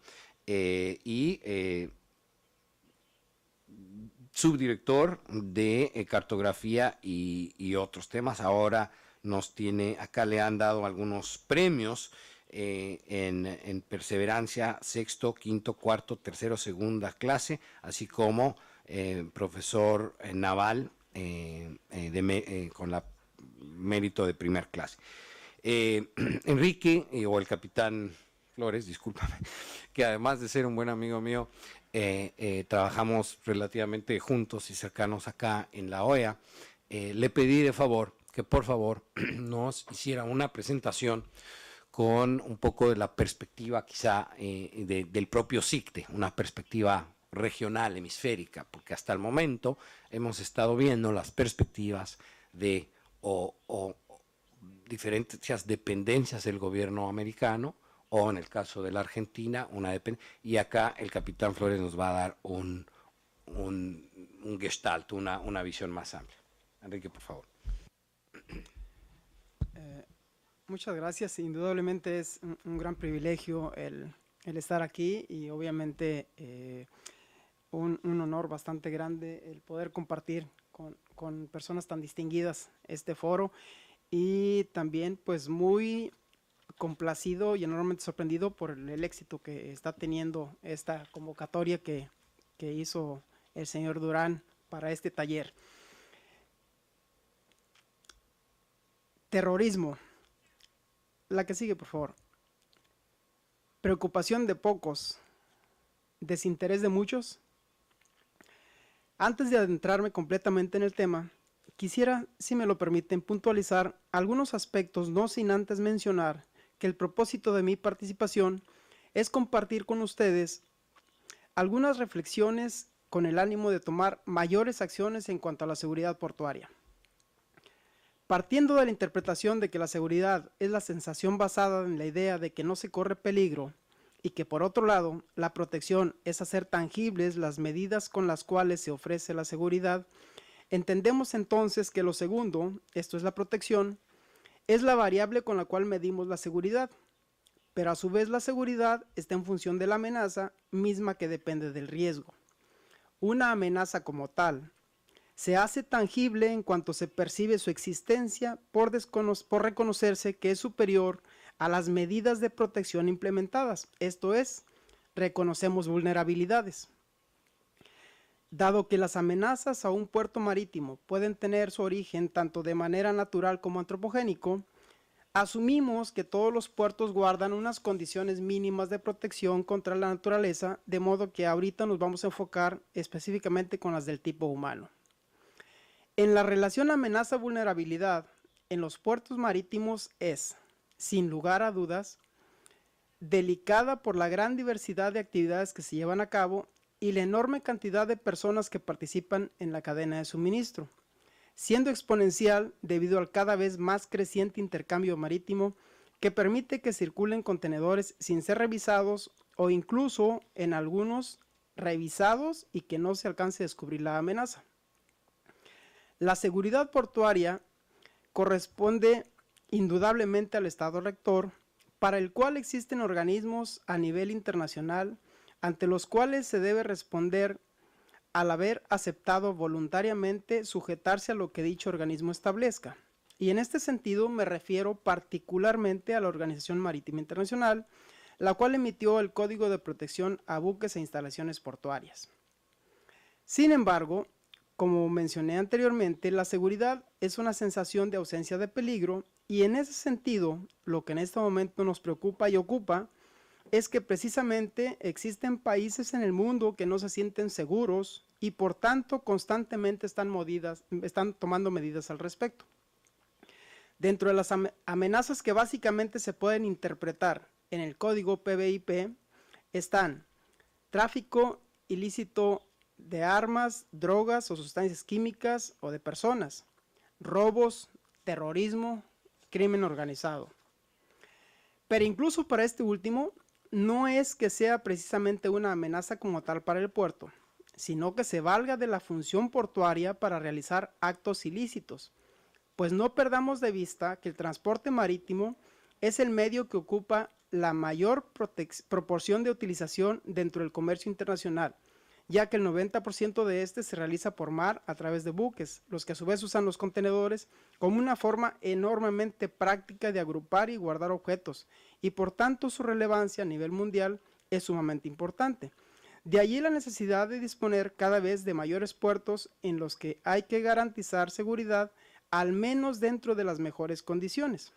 Speaker 1: y subdirector de cartografía y otros temas. Ahora acá le han dado algunos premios en perseverancia, sexto, quinto, cuarto, tercero, segunda clase, así como profesor naval con la mérito de primer clase. Enrique, o el capitán Flores, discúlpame, que además de ser un buen amigo mío, trabajamos relativamente juntos y cercanos acá en la OEA. Le pedí de favor que por favor nos hiciera una presentación con un poco de la perspectiva quizá del propio CICTE, una perspectiva regional, hemisférica, porque hasta el momento hemos estado viendo las perspectivas de diferentes dependencias del gobierno americano, o en el caso de la Argentina, una dependencia, y acá el capitán Flores nos va a dar un gestalt, una visión más amplia. Enrique, por favor.
Speaker 8: Muchas gracias. Indudablemente es un gran privilegio el estar aquí y obviamente un honor bastante grande el poder compartir con personas tan distinguidas este foro, y también pues muy complacido y enormemente sorprendido por el éxito que está teniendo esta convocatoria que hizo el señor Durán para este taller. Terrorismo. La que sigue, por favor. Preocupación de pocos, desinterés de muchos. Antes de adentrarme completamente en el tema, quisiera, si me lo permiten, puntualizar algunos aspectos, no sin antes mencionar que el propósito de mi participación es compartir con ustedes algunas reflexiones con el ánimo de tomar mayores acciones en cuanto a la seguridad portuaria. Partiendo de la interpretación de que la seguridad es la sensación basada en la idea de que no se corre peligro y que por otro lado la protección es hacer tangibles las medidas con las cuales se ofrece la seguridad, entendemos entonces que lo segundo, esto es la protección, es la variable con la cual medimos la seguridad, pero a su vez la seguridad está en función de la amenaza misma que depende del riesgo. Una amenaza como tal se hace tangible en cuanto se percibe su existencia por reconocerse que es superior a las medidas de protección implementadas, esto es, reconocemos vulnerabilidades. Dado que las amenazas a un puerto marítimo pueden tener su origen tanto de manera natural como antropogénico, Asumimos que todos los puertos guardan unas condiciones mínimas de protección contra la naturaleza, de modo que ahorita nos vamos a enfocar específicamente con las del tipo humano. En la relación amenaza-vulnerabilidad, en los puertos marítimos es, sin lugar a dudas, delicada por la gran diversidad de actividades que se llevan a cabo y la enorme cantidad de personas que participan en la cadena de suministro, siendo exponencial debido al cada vez más creciente intercambio marítimo que permite que circulen contenedores sin ser revisados o incluso en algunos revisados y que no se alcance a descubrir la amenaza. La seguridad portuaria corresponde indudablemente al Estado rector, para el cual existen organismos a nivel internacional ante los cuales se debe responder al haber aceptado voluntariamente sujetarse a lo que dicho organismo establezca. Y en este sentido me refiero particularmente a la Organización Marítima Internacional, la cual emitió el Código de Protección a Buques e Instalaciones Portuarias. Sin embargo, como mencioné anteriormente, la seguridad es una sensación de ausencia de peligro y en ese sentido, lo que en este momento nos preocupa y ocupa es que precisamente existen países en el mundo que no se sienten seguros y por tanto constantemente están tomando medidas al respecto. Dentro de las amenazas que básicamente se pueden interpretar en el código PBIP están tráfico ilícito de armas, drogas o sustancias químicas o de personas, robos, terrorismo, crimen organizado. Pero incluso para este último, no es que sea precisamente una amenaza como tal para el puerto, sino que se valga de la función portuaria para realizar actos ilícitos, pues no perdamos de vista que el transporte marítimo es el medio que ocupa la mayor proporción de utilización dentro del comercio internacional, ya que el 90% de este se realiza por mar a través de buques, los que a su vez usan los contenedores como una forma enormemente práctica de agrupar y guardar objetos, y por tanto su relevancia a nivel mundial es sumamente importante. De allí la necesidad de disponer cada vez de mayores puertos en los que hay que garantizar seguridad, al menos dentro de las mejores condiciones.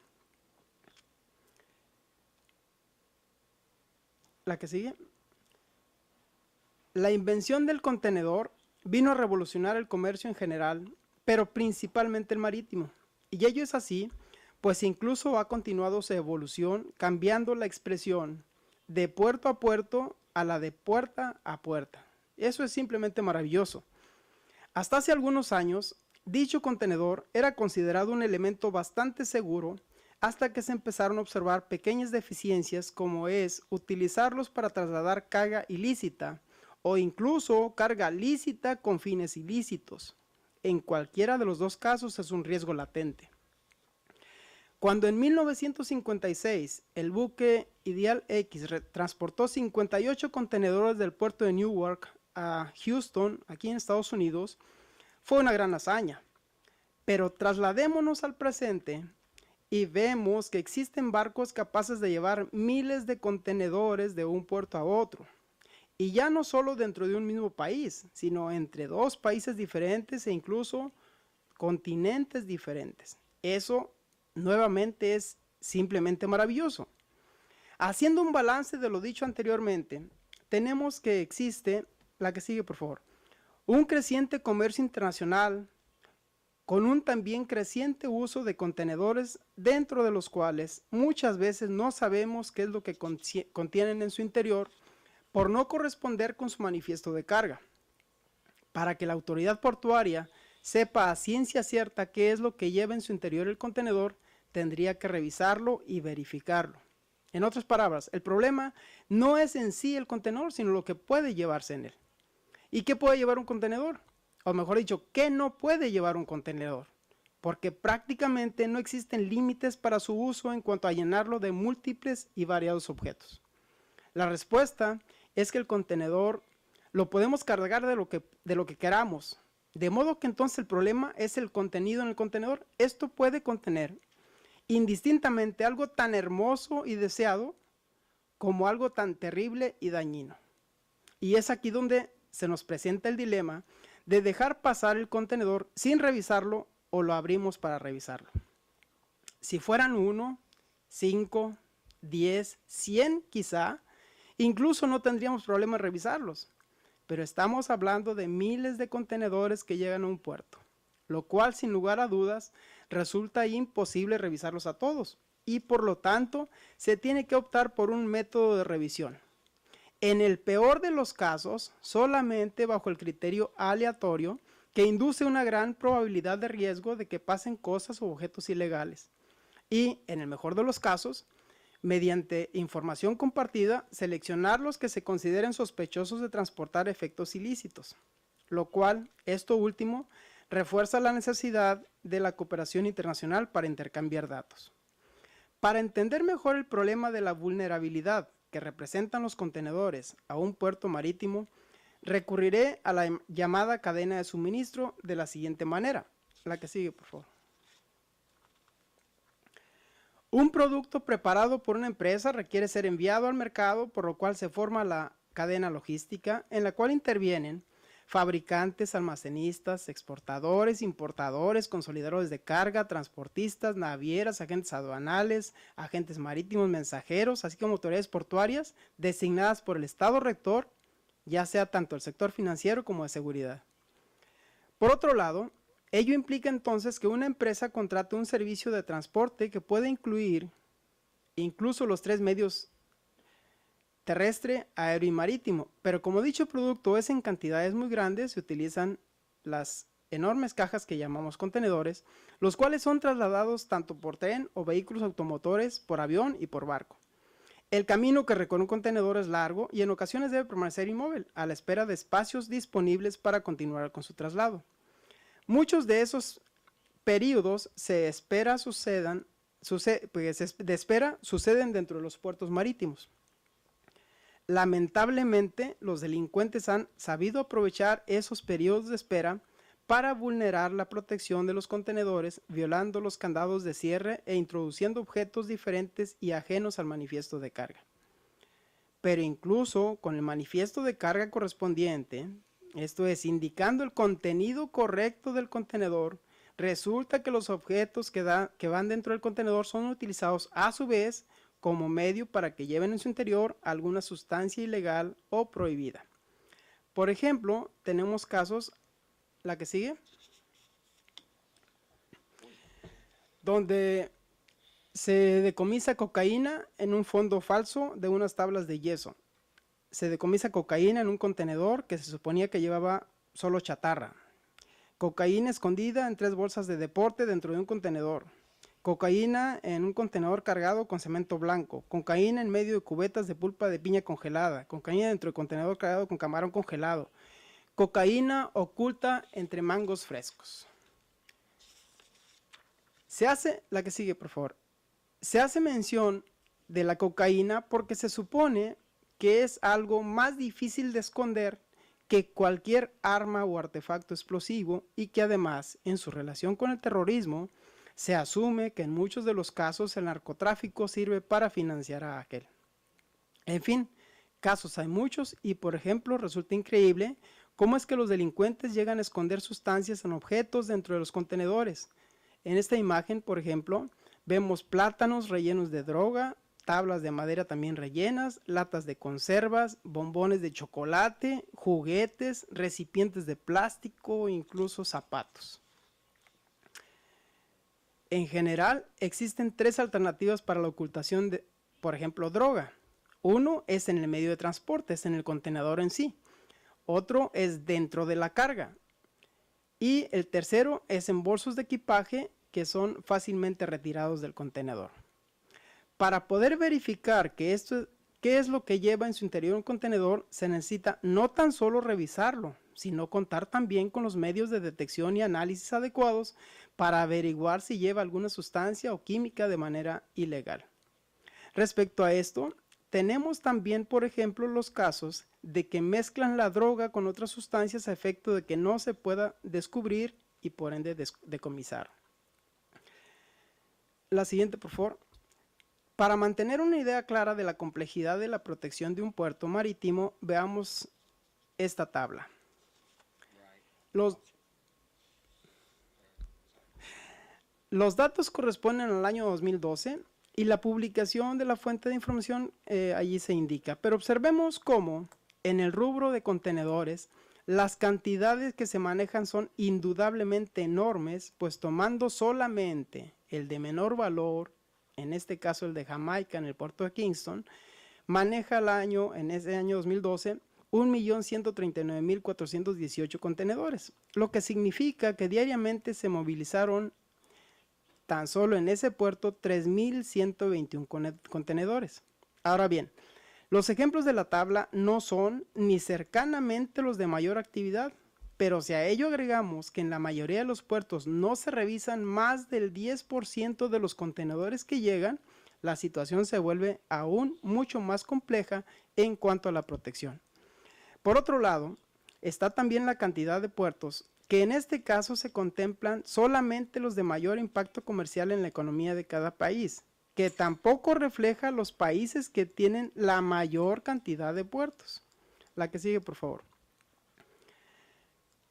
Speaker 8: La que sigue. La invención del contenedor vino a revolucionar el comercio en general, pero principalmente el marítimo. Y ello es así, pues incluso ha continuado su evolución, cambiando la expresión de puerto a puerto a la de puerta a puerta. Eso es simplemente maravilloso. Hasta hace algunos años, dicho contenedor era considerado un elemento bastante seguro hasta que se empezaron a observar pequeñas deficiencias como es utilizarlos para trasladar carga ilícita o incluso carga lícita con fines ilícitos. En cualquiera de los dos casos es un riesgo latente. Cuando en 1956 el buque Ideal X transportó 58 contenedores del puerto de Newark a Houston, aquí en Estados Unidos, fue una gran hazaña. Pero trasladémonos al presente y vemos que existen barcos capaces de llevar miles de contenedores de un puerto a otro. Y ya no solo dentro de un mismo país, sino entre dos países diferentes e incluso continentes diferentes. Eso nuevamente es simplemente maravilloso. Haciendo un balance de lo dicho anteriormente, tenemos que existe, la que sigue por favor, un creciente comercio internacional con un también creciente uso de contenedores dentro de los cuales muchas veces no sabemos qué es lo que contienen en su interior por no corresponder con su manifiesto de carga. Para que la autoridad portuaria sepa a ciencia cierta qué es lo que lleva en su interior el contenedor, tendría que revisarlo y verificarlo. En otras palabras, el problema no es en sí el contenedor, sino lo que puede llevarse en él. ¿Y qué puede llevar un contenedor? O mejor dicho, ¿qué no puede llevar un contenedor? Porque prácticamente no existen límites para su uso en cuanto a llenarlo de múltiples y variados objetos. La respuesta es que el contenedor lo podemos cargar de lo que queramos. De modo que entonces el problema es el contenido en el contenedor. Esto puede contener indistintamente algo tan hermoso y deseado como algo tan terrible y dañino. Y es aquí donde se nos presenta el dilema de dejar pasar el contenedor sin revisarlo o lo abrimos para revisarlo. Si fueran uno, 5, 10, 100 quizá, incluso no tendríamos problema en revisarlos. Pero estamos hablando de miles de contenedores que llegan a un puerto, lo cual sin lugar a dudas resulta imposible revisarlos a todos y por lo tanto se tiene que optar por un método de revisión. En el peor de los casos, solamente bajo el criterio aleatorio que induce una gran probabilidad de riesgo de que pasen cosas o objetos ilegales. Y en el mejor de los casos, mediante información compartida, seleccionar los que se consideren sospechosos de transportar efectos ilícitos, lo cual, esto último, refuerza la necesidad de la cooperación internacional para intercambiar datos. Para entender mejor el problema de la vulnerabilidad que representan los contenedores a un puerto marítimo, recurriré a la llamada cadena de suministro de la siguiente manera. La que sigue, por favor. Un producto preparado por una empresa requiere ser enviado al mercado, por lo cual se forma la cadena logística, en la cual intervienen fabricantes, almacenistas, exportadores, importadores, consolidadores de carga, transportistas, navieras, agentes aduanales, agentes marítimos, mensajeros, así como autoridades portuarias designadas por el Estado rector, ya sea tanto el sector financiero como de seguridad. Por otro lado, ello implica entonces que una empresa contrate un servicio de transporte que puede incluir incluso los 3 medios: terrestre, aéreo y marítimo, pero como dicho producto es en cantidades muy grandes, se utilizan las enormes cajas que llamamos contenedores, los cuales son trasladados tanto por tren o vehículos automotores, por avión y por barco. El camino que recorre un contenedor es largo y en ocasiones debe permanecer inmóvil, a la espera de espacios disponibles para continuar con su traslado. Muchos de esos periodos suceden dentro de los puertos marítimos. Lamentablemente, los delincuentes han sabido aprovechar esos periodos de espera para vulnerar la protección de los contenedores, violando los candados de cierre e introduciendo objetos diferentes y ajenos al manifiesto de carga. Pero incluso con el manifiesto de carga correspondiente, esto es, indicando el contenido correcto del contenedor, resulta que los objetos que van dentro del contenedor son utilizados a su vez como medio para que lleven en su interior alguna sustancia ilegal o prohibida. Por ejemplo, tenemos casos, la que sigue, donde se decomisa cocaína en un fondo falso de unas tablas de yeso. Se decomisa cocaína en un contenedor que se suponía que llevaba solo chatarra. Cocaína escondida en 3 bolsas de deporte dentro de un contenedor. Cocaína en un contenedor cargado con cemento blanco. Cocaína en medio de cubetas de pulpa de piña congelada. Cocaína dentro del contenedor cargado con camarón congelado. Cocaína oculta entre mangos frescos. La que sigue, por favor. Se hace mención de la cocaína porque se supone que es algo más difícil de esconder que cualquier arma o artefacto explosivo y que además, en su relación con el terrorismo, se asume que en muchos de los casos el narcotráfico sirve para financiar a aquel. En fin, casos hay muchos y, por ejemplo, resulta increíble cómo es que los delincuentes llegan a esconder sustancias en objetos dentro de los contenedores. En esta imagen, por ejemplo, vemos plátanos rellenos de droga, tablas de madera también rellenas, latas de conservas, bombones de chocolate, juguetes, recipientes de plástico, incluso zapatos. En general, existen 3 alternativas para la ocultación de, por ejemplo, droga. Uno es en el medio de transporte, es en el contenedor en sí. Otro es dentro de la carga. Y el tercero es en bolsos de equipaje que son fácilmente retirados del contenedor. Para poder verificar qué es lo que lleva en su interior un contenedor, se necesita no tan solo revisarlo, sino contar también con los medios de detección y análisis adecuados para averiguar si lleva alguna sustancia o química de manera ilegal. Respecto a esto, tenemos también, por ejemplo, los casos de que mezclan la droga con otras sustancias a efecto de que no se pueda descubrir y por ende decomisar. La siguiente, por favor. Para mantener una idea clara de la complejidad de la protección de un puerto marítimo, veamos esta tabla. Los datos corresponden al año 2012 Y la publicación de la fuente de información allí se indica. Pero observemos cómo en el rubro de contenedores las cantidades que se manejan son indudablemente enormes, pues tomando solamente el de menor valor, en este caso el de Jamaica en el puerto de Kingston, maneja en ese año 2012, 1.139.418 contenedores, lo que significa que diariamente se movilizaron tan solo en ese puerto 3.121 contenedores. Ahora bien, los ejemplos de la tabla no son ni cercanamente los de mayor actividad, pero si a ello agregamos que en la mayoría de los puertos no se revisan más del 10% de los contenedores que llegan, la situación se vuelve aún mucho más compleja en cuanto a la protección. Por otro lado, está también la cantidad de puertos, que en este caso se contemplan solamente los de mayor impacto comercial en la economía de cada país, que tampoco refleja los países que tienen la mayor cantidad de puertos. La que sigue, por favor.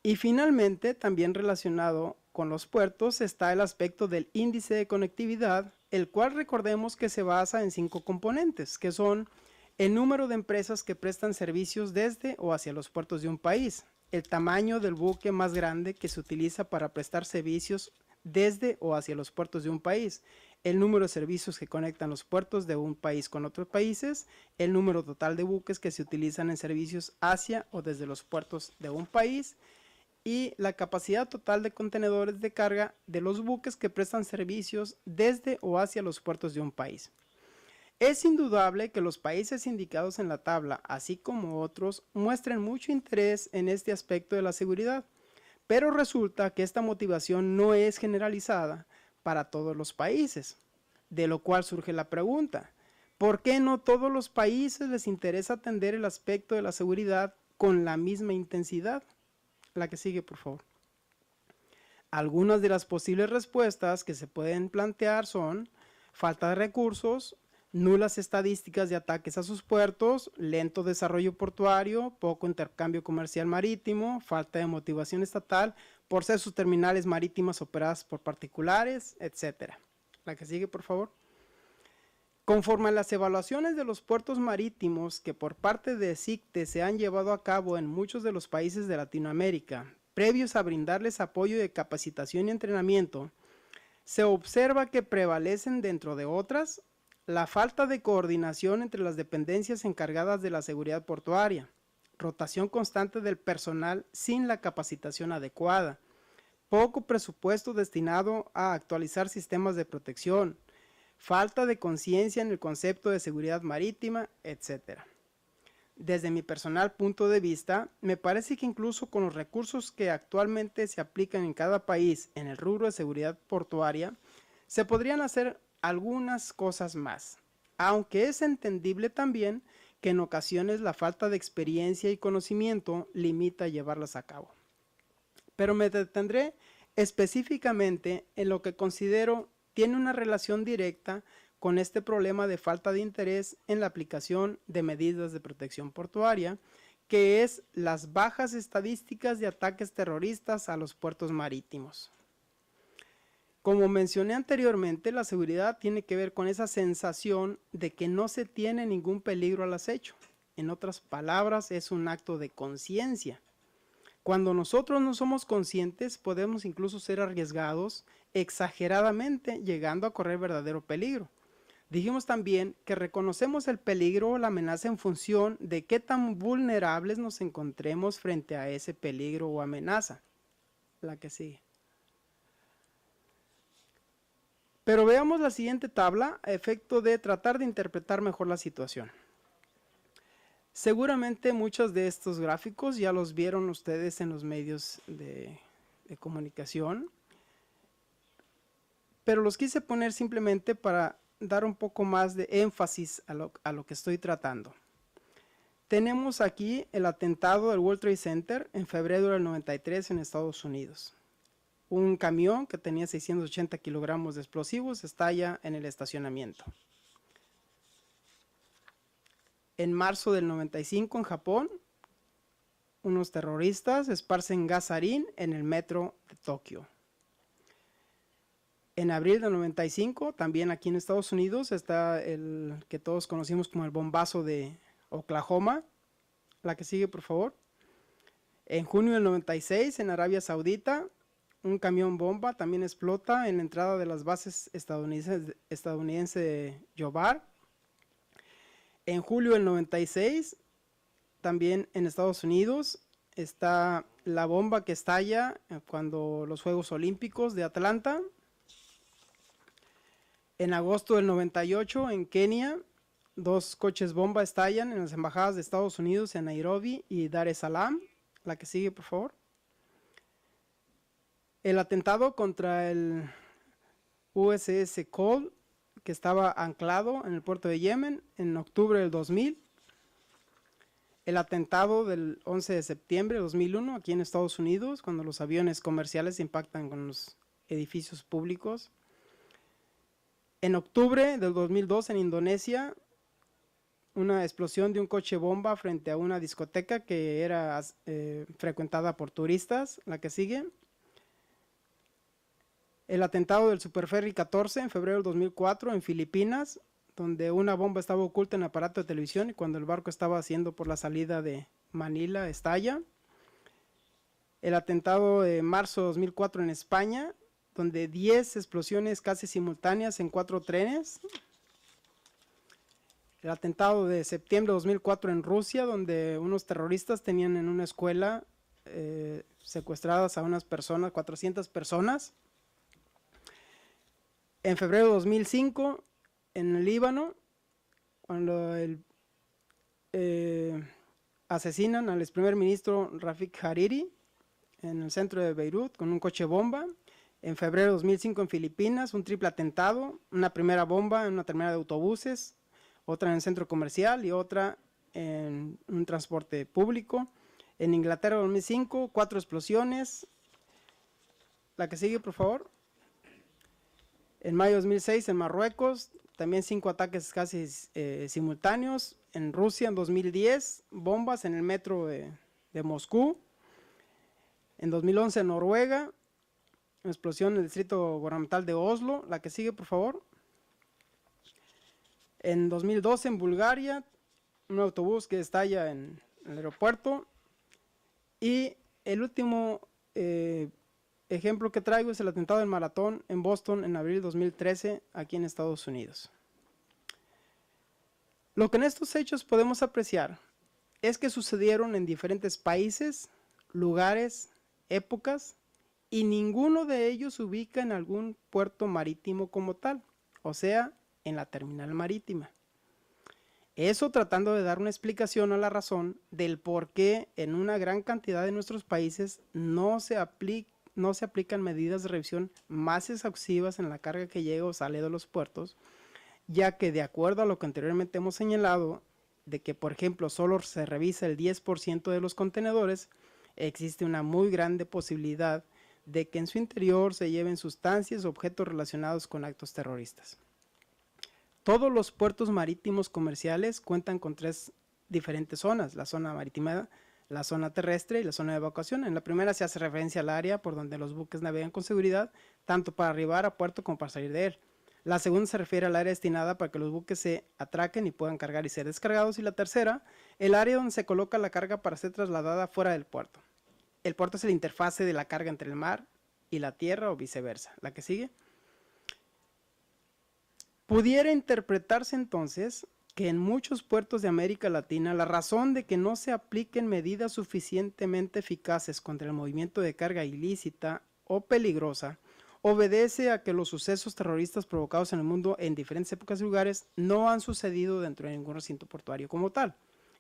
Speaker 8: Y finalmente, también relacionado con los puertos, está el aspecto del índice de conectividad, el cual recordemos que se basa en 5 componentes, que son el número de empresas que prestan servicios desde o hacia los puertos de un país, el tamaño del buque más grande que se utiliza para prestar servicios desde o hacia los puertos de un país, el número de servicios que conectan los puertos de un país con otros países, el número total de buques que se utilizan en servicios hacia o desde los puertos de un país y la capacidad total de contenedores de carga de los buques que prestan servicios desde o hacia los puertos de un país. Es indudable que los países indicados en la tabla, así como otros, muestren mucho interés en este aspecto de la seguridad, pero resulta que esta motivación no es generalizada para todos los países, de lo cual surge la pregunta, ¿por qué no todos los países les interesa atender el aspecto de la seguridad con la misma intensidad? La que sigue, por favor. Algunas de las posibles respuestas que se pueden plantear son falta de recursos, nulas estadísticas de ataques a sus puertos, lento desarrollo portuario, poco intercambio comercial marítimo, falta de motivación estatal por ser sus terminales marítimas operadas por particulares, etc. La que sigue, por favor. Conforme a las evaluaciones de los puertos marítimos que por parte de SICTE se han llevado a cabo en muchos de los países de Latinoamérica, previos a brindarles apoyo de capacitación y entrenamiento, se observa que prevalecen, dentro de otras, la falta de coordinación entre las dependencias encargadas de la seguridad portuaria, rotación constante del personal sin la capacitación adecuada, poco presupuesto destinado a actualizar sistemas de protección, falta de conciencia en el concepto de seguridad marítima, etc. Desde mi personal punto de vista, me parece que incluso con los recursos que actualmente se aplican en cada país en el rubro de seguridad portuaria, se podrían hacer algunas cosas más, aunque es entendible también que en ocasiones la falta de experiencia y conocimiento limita llevarlas a cabo. Pero me detendré específicamente en lo que considero tiene una relación directa con este problema de falta de interés en la aplicación de medidas de protección portuaria, que es las bajas estadísticas de ataques terroristas a los puertos marítimos. Como mencioné anteriormente, la seguridad tiene que ver con esa sensación de que no se tiene ningún peligro al acecho. En otras palabras, es un acto de conciencia. Cuando nosotros no somos conscientes, podemos incluso ser arriesgados exageradamente, llegando a correr verdadero peligro. Dijimos también que reconocemos el peligro o la amenaza en función de qué tan vulnerables nos encontremos frente a ese peligro o amenaza. La que sigue. Pero veamos la siguiente tabla a efecto de tratar de interpretar mejor la situación. Seguramente muchos de estos gráficos ya los vieron ustedes en los medios de comunicación, pero los quise poner simplemente para dar un poco más de énfasis a lo que estoy tratando. Tenemos aquí el atentado del World Trade Center en febrero del 93 en Estados Unidos. Un camión que tenía 680 kilogramos de explosivos estalla en el estacionamiento. En marzo del 95 en Japón, unos terroristas esparcen gas sarín en el metro de Tokio. En abril del 95, también aquí en Estados Unidos, está el que todos conocimos como el bombazo de Oklahoma. La que sigue, por favor. En junio del 96, en Arabia Saudita, un camión bomba también explota en la entrada de las bases estadounidenses de Yobar. En julio del 96, también en Estados Unidos, está la bomba que estalla cuando los Juegos Olímpicos de Atlanta. En agosto del 98, en Kenia, 2 coches bomba estallan en las embajadas de Estados Unidos en Nairobi y Dar es Salaam. La que sigue, por favor. El atentado contra el USS Cole, que estaba anclado en el puerto de Yemen en octubre del 2000. El atentado del 11 de septiembre de 2001 aquí en Estados Unidos, cuando los aviones comerciales impactan con los edificios públicos. En octubre del 2002 en Indonesia, una explosión de un coche bomba frente a una discoteca que era frecuentada por turistas. La que sigue. El atentado del Superferry 14 en febrero del 2004 en Filipinas, donde una bomba estaba oculta en el aparato de televisión y cuando el barco estaba haciendo por la salida de Manila estalla. El atentado de marzo de 2004 en España, donde 10 explosiones casi simultáneas en 4 trenes. El atentado de septiembre de 2004 en Rusia, donde unos terroristas tenían en una escuela secuestradas a unas personas, 400 personas. En febrero de 2005, en el Líbano, cuando asesinan al ex primer ministro Rafik Hariri en el centro de Beirut con un coche bomba. En febrero de 2005 en Filipinas, un triple atentado, una primera bomba en una terminal de autobuses, otra en el centro comercial y otra en un transporte público. En Inglaterra 2005, 4 explosiones. La que sigue, por favor. En mayo de 2006 en Marruecos, también 5 ataques casi simultáneos. En Rusia en 2010, bombas en el metro de Moscú. En 2011 en Noruega, una explosión en el distrito gubernamental de Oslo. La que sigue, por favor. En 2012 en Bulgaria, un autobús que estalla en el aeropuerto. Y el último ejemplo que traigo es el atentado del maratón en Boston en abril de 2013 aquí en Estados Unidos. Lo que en estos hechos podemos apreciar es que sucedieron en diferentes países, lugares, épocas, y ninguno de ellos se ubica en algún puerto marítimo como tal, o sea, en la terminal marítima. Eso tratando de dar una explicación a la razón del por qué en una gran cantidad de nuestros países no se aplican medidas de revisión más exhaustivas en la carga que llega o sale de los puertos, ya que de acuerdo a lo que anteriormente hemos señalado, de que por ejemplo solo se revisa el 10% de los contenedores, existe una muy grande posibilidad de que en su interior se lleven sustancias o objetos relacionados con actos terroristas. Todos los puertos marítimos comerciales cuentan con 3 diferentes zonas: la zona marítima, la zona terrestre y la zona de evacuación. En la primera se hace referencia al área por donde los buques navegan con seguridad, tanto para arribar a puerto como para salir de él. La segunda se refiere al área destinada para que los buques se atraquen y puedan cargar y ser descargados. Y la tercera, el área donde se coloca la carga para ser trasladada fuera del puerto. El puerto es la interfase de la carga entre el mar y la tierra o viceversa. La que sigue. Pudiera interpretarse entonces que en muchos puertos de América Latina la razón de que no se apliquen medidas suficientemente eficaces contra el movimiento de carga ilícita o peligrosa obedece a que los sucesos terroristas provocados en el mundo en diferentes épocas y lugares no han sucedido dentro de ningún recinto portuario como tal.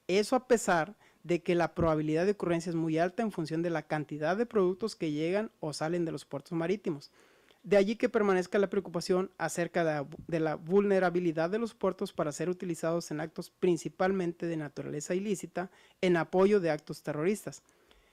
Speaker 8: Eso a pesar de que la probabilidad de ocurrencia es muy alta en función de la cantidad de productos que llegan o salen de los puertos marítimos. De allí que permanezca la preocupación acerca de la vulnerabilidad de los puertos para ser utilizados en actos principalmente de naturaleza ilícita en apoyo de actos terroristas,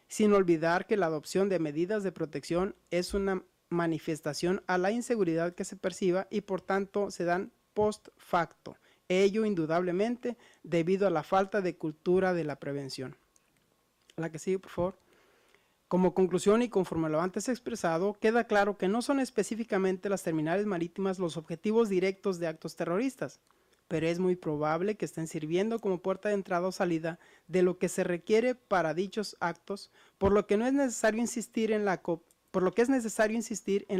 Speaker 8: sin olvidar que la adopción de medidas de protección es una manifestación a la inseguridad que se perciba y por tanto se dan post facto, ello indudablemente debido a la falta de cultura de la prevención. La que sigue, por favor. Como conclusión y conforme lo antes expresado, queda claro que no son específicamente las terminales marítimas los objetivos directos de actos terroristas, pero es muy probable que estén sirviendo como puerta de entrada o salida de lo que se requiere para dichos actos, por lo que es necesario insistir en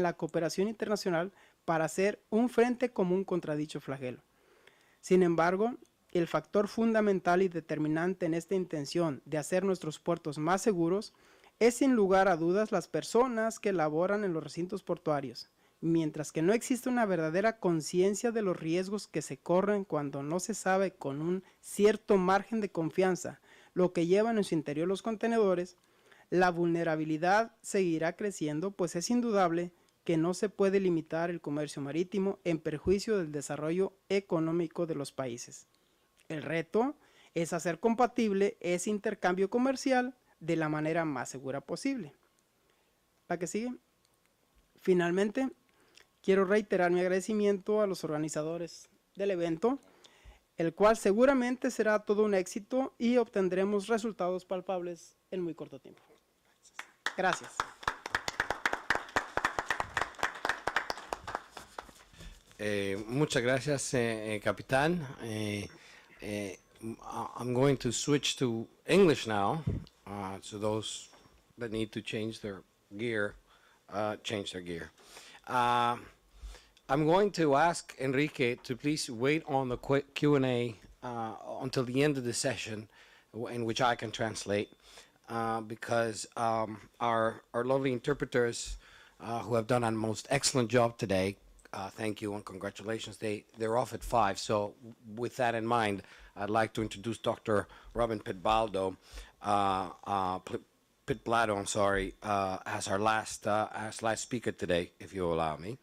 Speaker 8: la cooperación internacional para hacer un frente común contra dicho flagelo. Sin embargo, el factor fundamental y determinante en esta intención de hacer nuestros puertos más seguros es sin lugar a dudas las personas que laboran en los recintos portuarios, mientras que no existe una verdadera conciencia de los riesgos que se corren cuando no se sabe con un cierto margen de confianza lo que llevan en su interior los contenedores, la vulnerabilidad seguirá creciendo, pues es indudable que no se puede limitar el comercio marítimo en perjuicio del desarrollo económico de los países. El reto es hacer compatible ese intercambio comercial de la manera más segura posible. La que sigue. Finalmente, quiero reiterar mi agradecimiento a los organizadores del evento, el cual seguramente será todo un éxito y obtendremos resultados palpables en muy corto tiempo. Gracias.
Speaker 1: Muchas gracias, Capitán. I'm going to switch to English now, so those that need to change their gear, change their gear. I'm going to ask Enrique to please wait on the Q&A until the end of the session, in which I can translate, because our lovely interpreters who have done a most excellent job today, thank you and congratulations. They're off at 5, so with that in mind, I'd like to introduce Dr. Robin Pitbaldo, Pitblado, I'm sorry, as our last speaker today, if you allow me.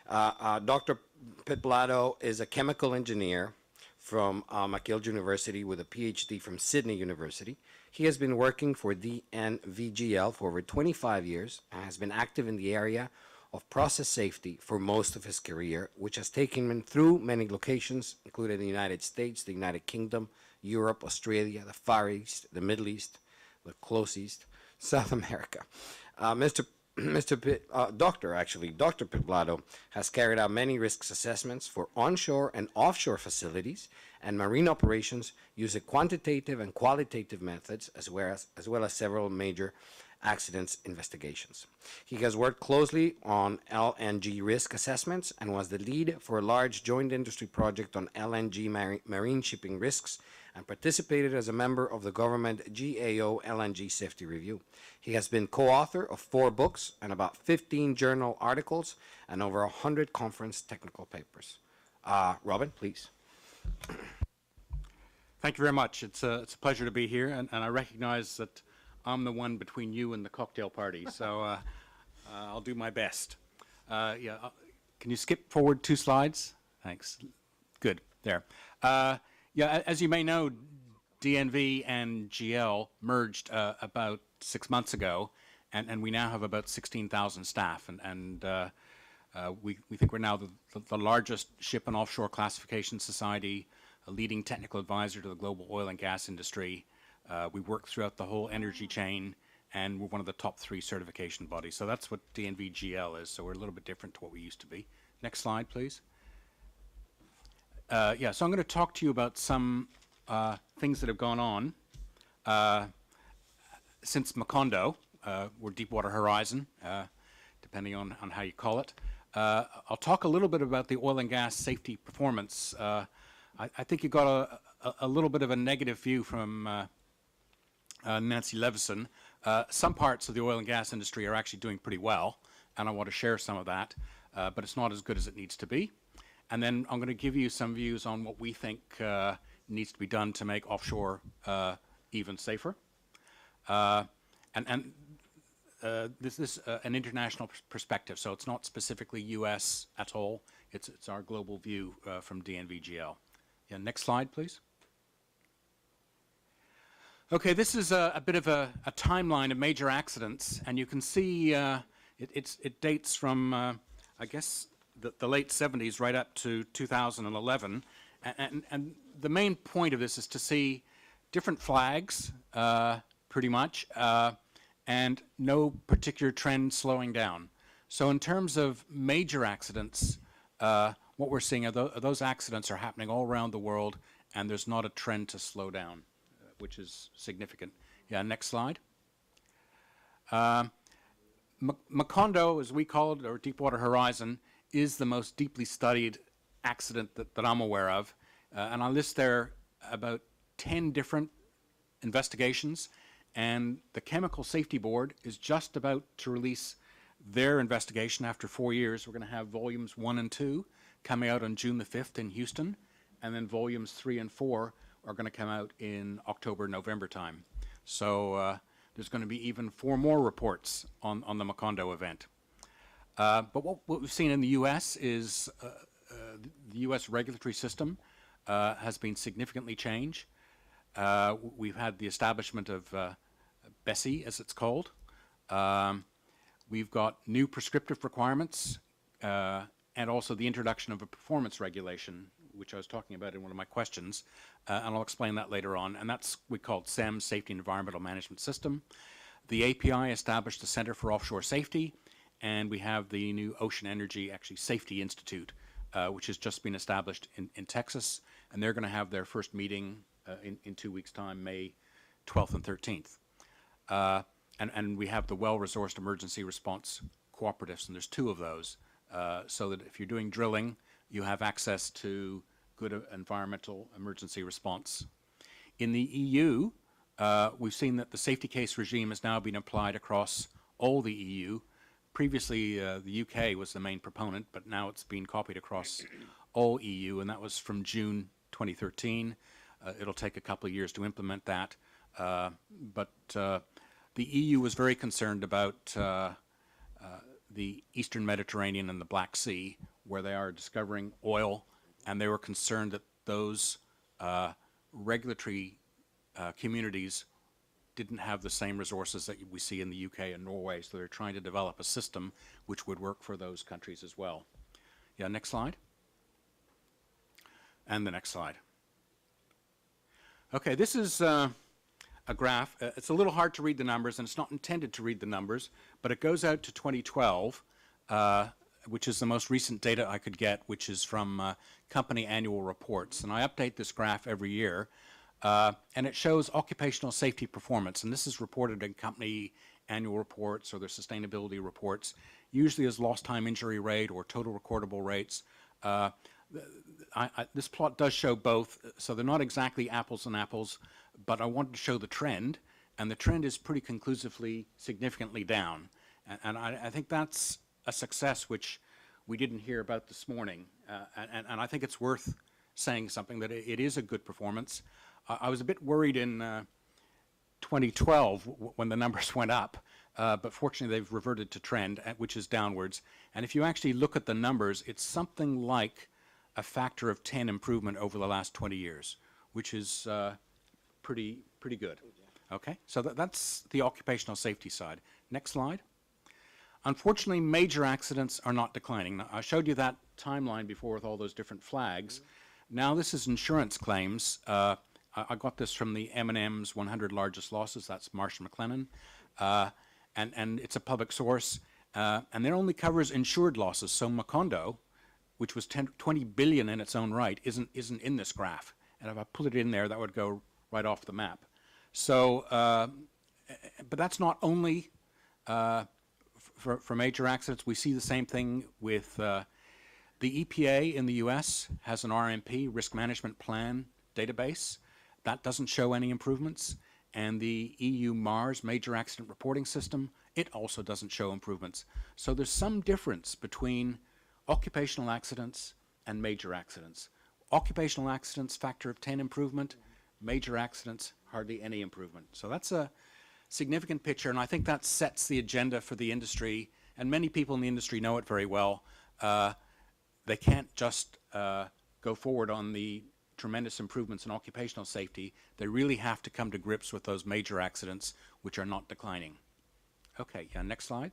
Speaker 1: Dr. Pitblado is a chemical engineer from McGill University with a PhD from Sydney University. He has been working for DNVGL for over 25 years and has been active in the area of process safety for most of his career, which has taken him through many locations, including the United States, the United Kingdom, Europe, Australia, the Far East, the Middle East, the Close East, South America. Dr. Pitblado has carried out many risks assessments for onshore and offshore facilities and marine operations using quantitative and qualitative methods, as well as several major accidents investigations. He has worked closely on LNG risk assessments and was the lead for a large joint industry project on LNG marine shipping risks and participated as a member of the government GAO LNG safety review. He has been co-author of 4 books and about 15 journal articles and over 100 conference technical papers. Robin, please.
Speaker 9: Thank you very much. It's a pleasure to be here, and I recognize that I'm the one between you and the cocktail party, so I'll do my best. Can you skip forward 2 slides? Thanks. Good. There. As you may know, DNV and GL merged about 6 months ago, and we now have about 16,000 staff, and we think we're now the largest ship and offshore classification society, a leading technical advisor to the global oil and gas industry. We work throughout the whole energy chain, and we're one of the top 3 certification bodies. So that's what DNV-GL is, so we're a little bit different to what we used to be. Next slide, please. So I'm going to talk to you about some things that have gone on since Macondo, or Deepwater Horizon, depending on how you call it. I'll talk a little bit about the oil and gas safety performance. I think you got a little bit of a negative view from Nancy Levison. Some parts of the oil and gas industry are actually doing pretty well, and I want to share some of that, but it's not as good as it needs to be. And then I'm going to give you some views on what we think needs to be done to make offshore even safer. This is an international perspective, so it's not specifically U.S. at all. It's our global view from DNV-GL. Yeah, next slide, please. Okay, this is a bit of a timeline of major accidents, and you can see it dates from, I guess, the late 70s right up to 2011. And the main point of this is to see different flags, pretty much, and no particular trend slowing down. So in terms of major accidents, what we're seeing are those accidents are happening all around the world, and there's not a trend to slow down, which is significant. Yeah, next slide. Macondo, as we call it, or Deepwater Horizon, is the most deeply studied accident that I'm aware of. And I list there about 10 different investigations, and the Chemical Safety Board is just about to release their investigation after 4 years. We're going to have volumes 1 and 2 coming out on June the 5th in Houston, and then volumes 3 and 4 are going to come out in October, November time. So there's going to be even 4 more reports on the Macondo event. But what we've seen in the U.S. is the U.S. regulatory system has been significantly changed. We've had the establishment of BSEE, as it's called. We've got new prescriptive requirements and also the introduction of a performance regulation, which I was talking about in one of my questions, and I'll explain that later on. And that's we call it SEM, Safety and Environmental Management System. The API established the Center for Offshore Safety, and we have the new Ocean Energy Safety Institute, which has just been established in Texas, and they're going to have their first meeting in 2 weeks' time, May 12th and 13th. And we have the well-resourced emergency response cooperatives, and there's 2 of those, so that if you're doing drilling, you have access to good environmental emergency response. In the EU, we've seen that the safety case regime has now been applied across all the EU. Previously, the UK was the main proponent, but now it's been copied across all EU, and that was from June 2013. It'll take a couple of years to implement that, but the EU was very concerned about the Eastern Mediterranean and the Black Sea, where they are discovering oil, and they were concerned that those regulatory communities didn't have the same resources that we see in the UK and Norway, so they're trying to develop a system which would work for those countries as well. Yeah, next slide. And the next slide. Okay, this is a graph. It's a little hard to read the numbers, and it's not intended to read the numbers, but it goes out to 2012, which is the most recent data I could get, which is from company annual reports. And I update this graph every year, and it shows occupational safety performance. And this is reported in company annual reports or their sustainability reports, usually as lost time injury rate or total recordable rates. This plot does show both, so they're not exactly apples and apples, but I wanted to show the trend, and the trend is pretty conclusively significantly down. And I think that's a success which we didn't hear about this morning, and I think it's worth saying something, that it is a good performance. I was a bit worried in 2012 when the numbers went up, but fortunately they've reverted to trend, which is downwards. And if you actually look at the numbers, it's something like a factor of 10 improvement over the last 20 years, which is pretty good. Okay, so that's the occupational safety side. Next slide. Unfortunately, major accidents are not declining. Now, I showed you that timeline before with all those different flags. Now this is insurance claims. I got this from the M&M's 100 Largest Losses. That's Marsh & McLennan. And it's a public source. And it only covers insured losses. So Macondo, which was 20 billion in its own right, isn't in this graph. And if I put it in there, that would go right off the map. So, but that's not only for major accidents. We see the same thing with the EPA in the US has an RMP, Risk Management Plan database. That doesn't show any improvements. And the EU MARS, Major Accident Reporting System, it also doesn't show improvements. So there's some difference between occupational accidents and major accidents. Occupational accidents, factor of 10 improvement. Major accidents, hardly any improvement. So that's a significant picture, and I think that sets the agenda for the industry, and many people in the industry know it very well. They can't just go forward on the tremendous improvements in occupational safety. They really have to come to grips with those major accidents, which are not declining. Okay, yeah, next slide.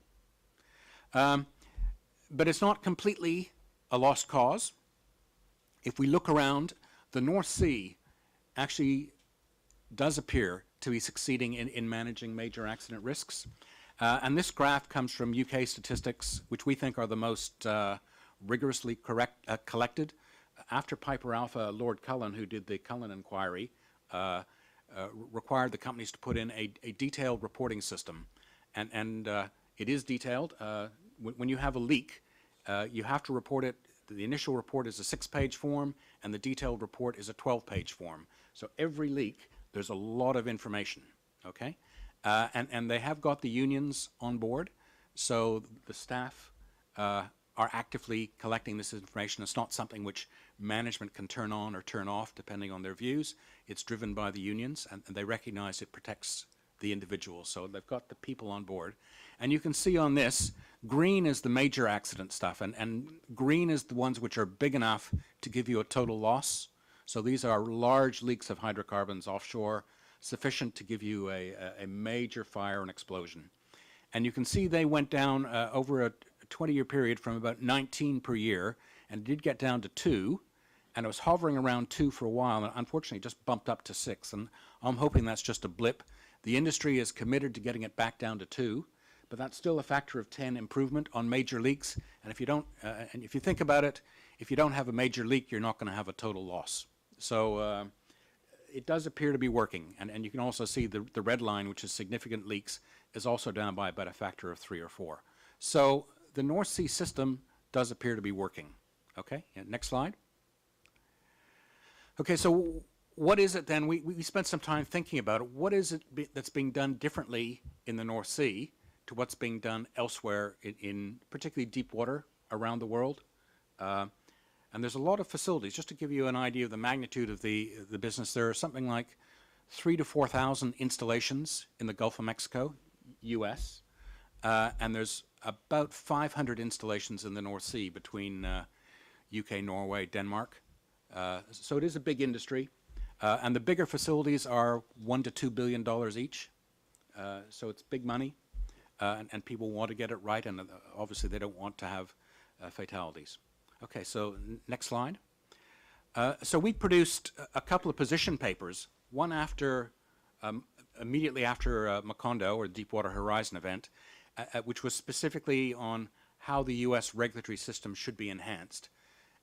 Speaker 9: But it's not completely a lost cause. If we look around, the North Sea actually does appear to be succeeding in managing major accident risks. And this graph comes from UK statistics, which we think are the most rigorously collected. After Piper Alpha, Lord Cullen, who did the Cullen inquiry, required the companies to put in a detailed reporting system. And it is detailed. When you have a leak, you have to report it. The initial report is a 6-page form, and the detailed report is a 12-page form. So every leak, there's a lot of information, okay? And they have got the unions on board, so the staff are actively collecting this information. It's not something which management can turn on or turn off depending on their views. It's driven by the unions, and they recognize it protects the individual. So they've got the people on board. And you can see on this, green is the major accident stuff, and green is the ones which are big enough to give you a total loss. So these are large leaks of hydrocarbons offshore, sufficient to give you a major fire and explosion. And you can see they went down over a 20-year period from about 19 per year, and did get down to 2, and it was hovering around 2 for a while, and unfortunately just bumped up to 6. And I'm hoping that's just a blip. The industry is committed to getting it back down to 2, but that's still a factor of 10 improvement on major leaks. And if you don't, and if you think about it, if you don't have a major leak, you're not going to have a total loss. So it does appear to be working. And you can also see the red line, which is significant leaks, is also down by about a factor of 3 or 4. So the North Sea system does appear to be working. Okay, yeah, next slide. Okay, so what is it then? We spent some time thinking about it. What is it that's being done differently in the North Sea to what's being done elsewhere in particularly deep water around the world? And there's a lot of facilities. Just to give you an idea of the magnitude of the business, there are something like 3,000 to 4,000 installations in the Gulf of Mexico, U.S., and there's about 500 installations in the North Sea between UK, Norway, Denmark. So it is a big industry. And the bigger facilities are $1 to $2 billion each. So it's big money. And people want to get it right, and obviously they don't want to have fatalities. Okay, so next slide. So we produced a couple of position papers, one after, immediately after Macondo, or Deepwater Horizon event, which was specifically on how the U.S. regulatory system should be enhanced.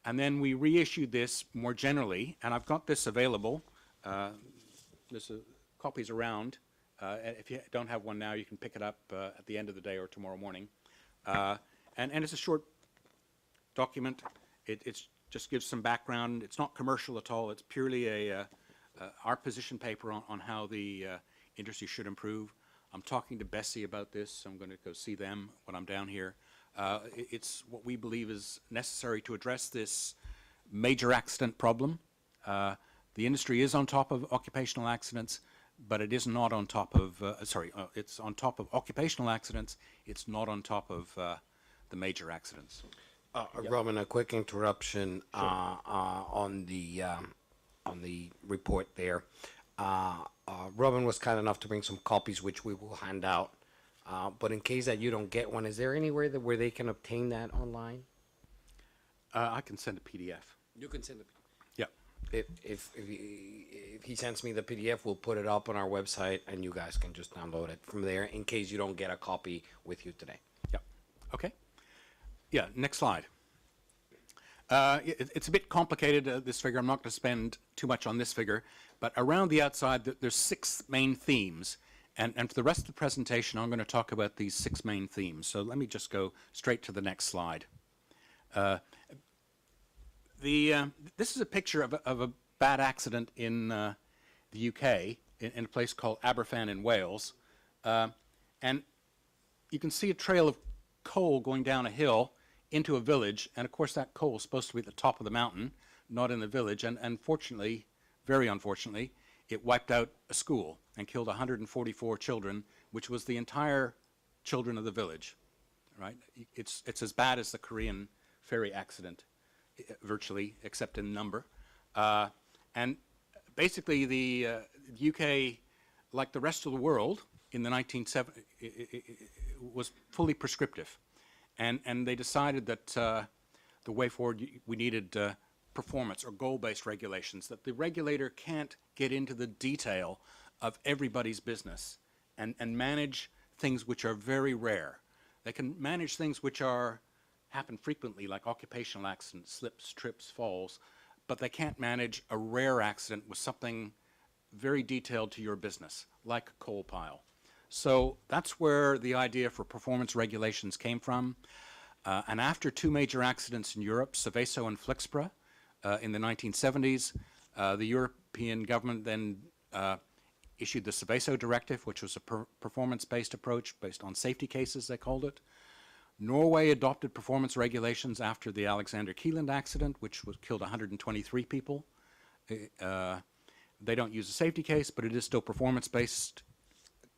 Speaker 9: And then we reissued this more generally, and I've got this available. There's copies around. If you don't have one now, you can pick it up at the end of the day or tomorrow morning. And it's a short document. It just gives some background. It's not commercial at all. It's purely our position paper on how the industry should improve. I'm talking to Bessie about this. I'm going to go see them when I'm down here. It's what we believe is necessary to address this major accident problem. The industry is on top of occupational accidents, but it is not on top of, it's on top of occupational accidents. It's not on top of the major accidents.
Speaker 1: Robin, a quick interruption on the report there. Robin was kind enough to bring some copies, which we will hand out. But in case that you don't get one, is there anywhere where they can obtain that online?
Speaker 9: I can send a PDF.
Speaker 1: You can send it.
Speaker 9: Yeah.
Speaker 1: If he sends me the PDF, we'll put it up on our website, and you guys can just download it from there in case you don't get a copy with you today.
Speaker 9: Yeah. Okay. Yeah. Next slide. It's a bit complicated, this figure. I'm not going to spend too much on this figure, but around the outside, there's 6 main themes. And for the rest of the presentation, I'm going to talk about these 6 main themes. So let me just go straight to the next slide. This is a picture of a bad accident in the UK, in a place called Aberfan in Wales. And you can see a trail of coal going down a hill into a village. And of course, that coal is supposed to be at the top of the mountain, not in the village. And unfortunately, very unfortunately, it wiped out a school and killed 144 children, which was the entire children of the village, right? It's as bad as the Korean ferry accident, virtually, except in number. And basically, the UK, like the rest of the world in the 1970s, was fully prescriptive. And they decided that the way forward, we needed performance or goal-based regulations, that the regulator can't get into the detail of everybody's business and manage things which are very rare. They can manage things which happen frequently, like occupational accidents, slips, trips, falls, but they can't manage a rare accident with something very detailed to your business, like a coal pile. So that's where the idea for performance regulations came from. And after two major accidents in Europe, Seveso and Flixbus, in the 1970s, the European government then issued the Seveso Directive, which was a performance-based approach based on safety cases, they called it. Norway adopted performance regulations after the Alexander Kielland accident, which killed 123 people. They don't use a safety case, but it is still performance-based.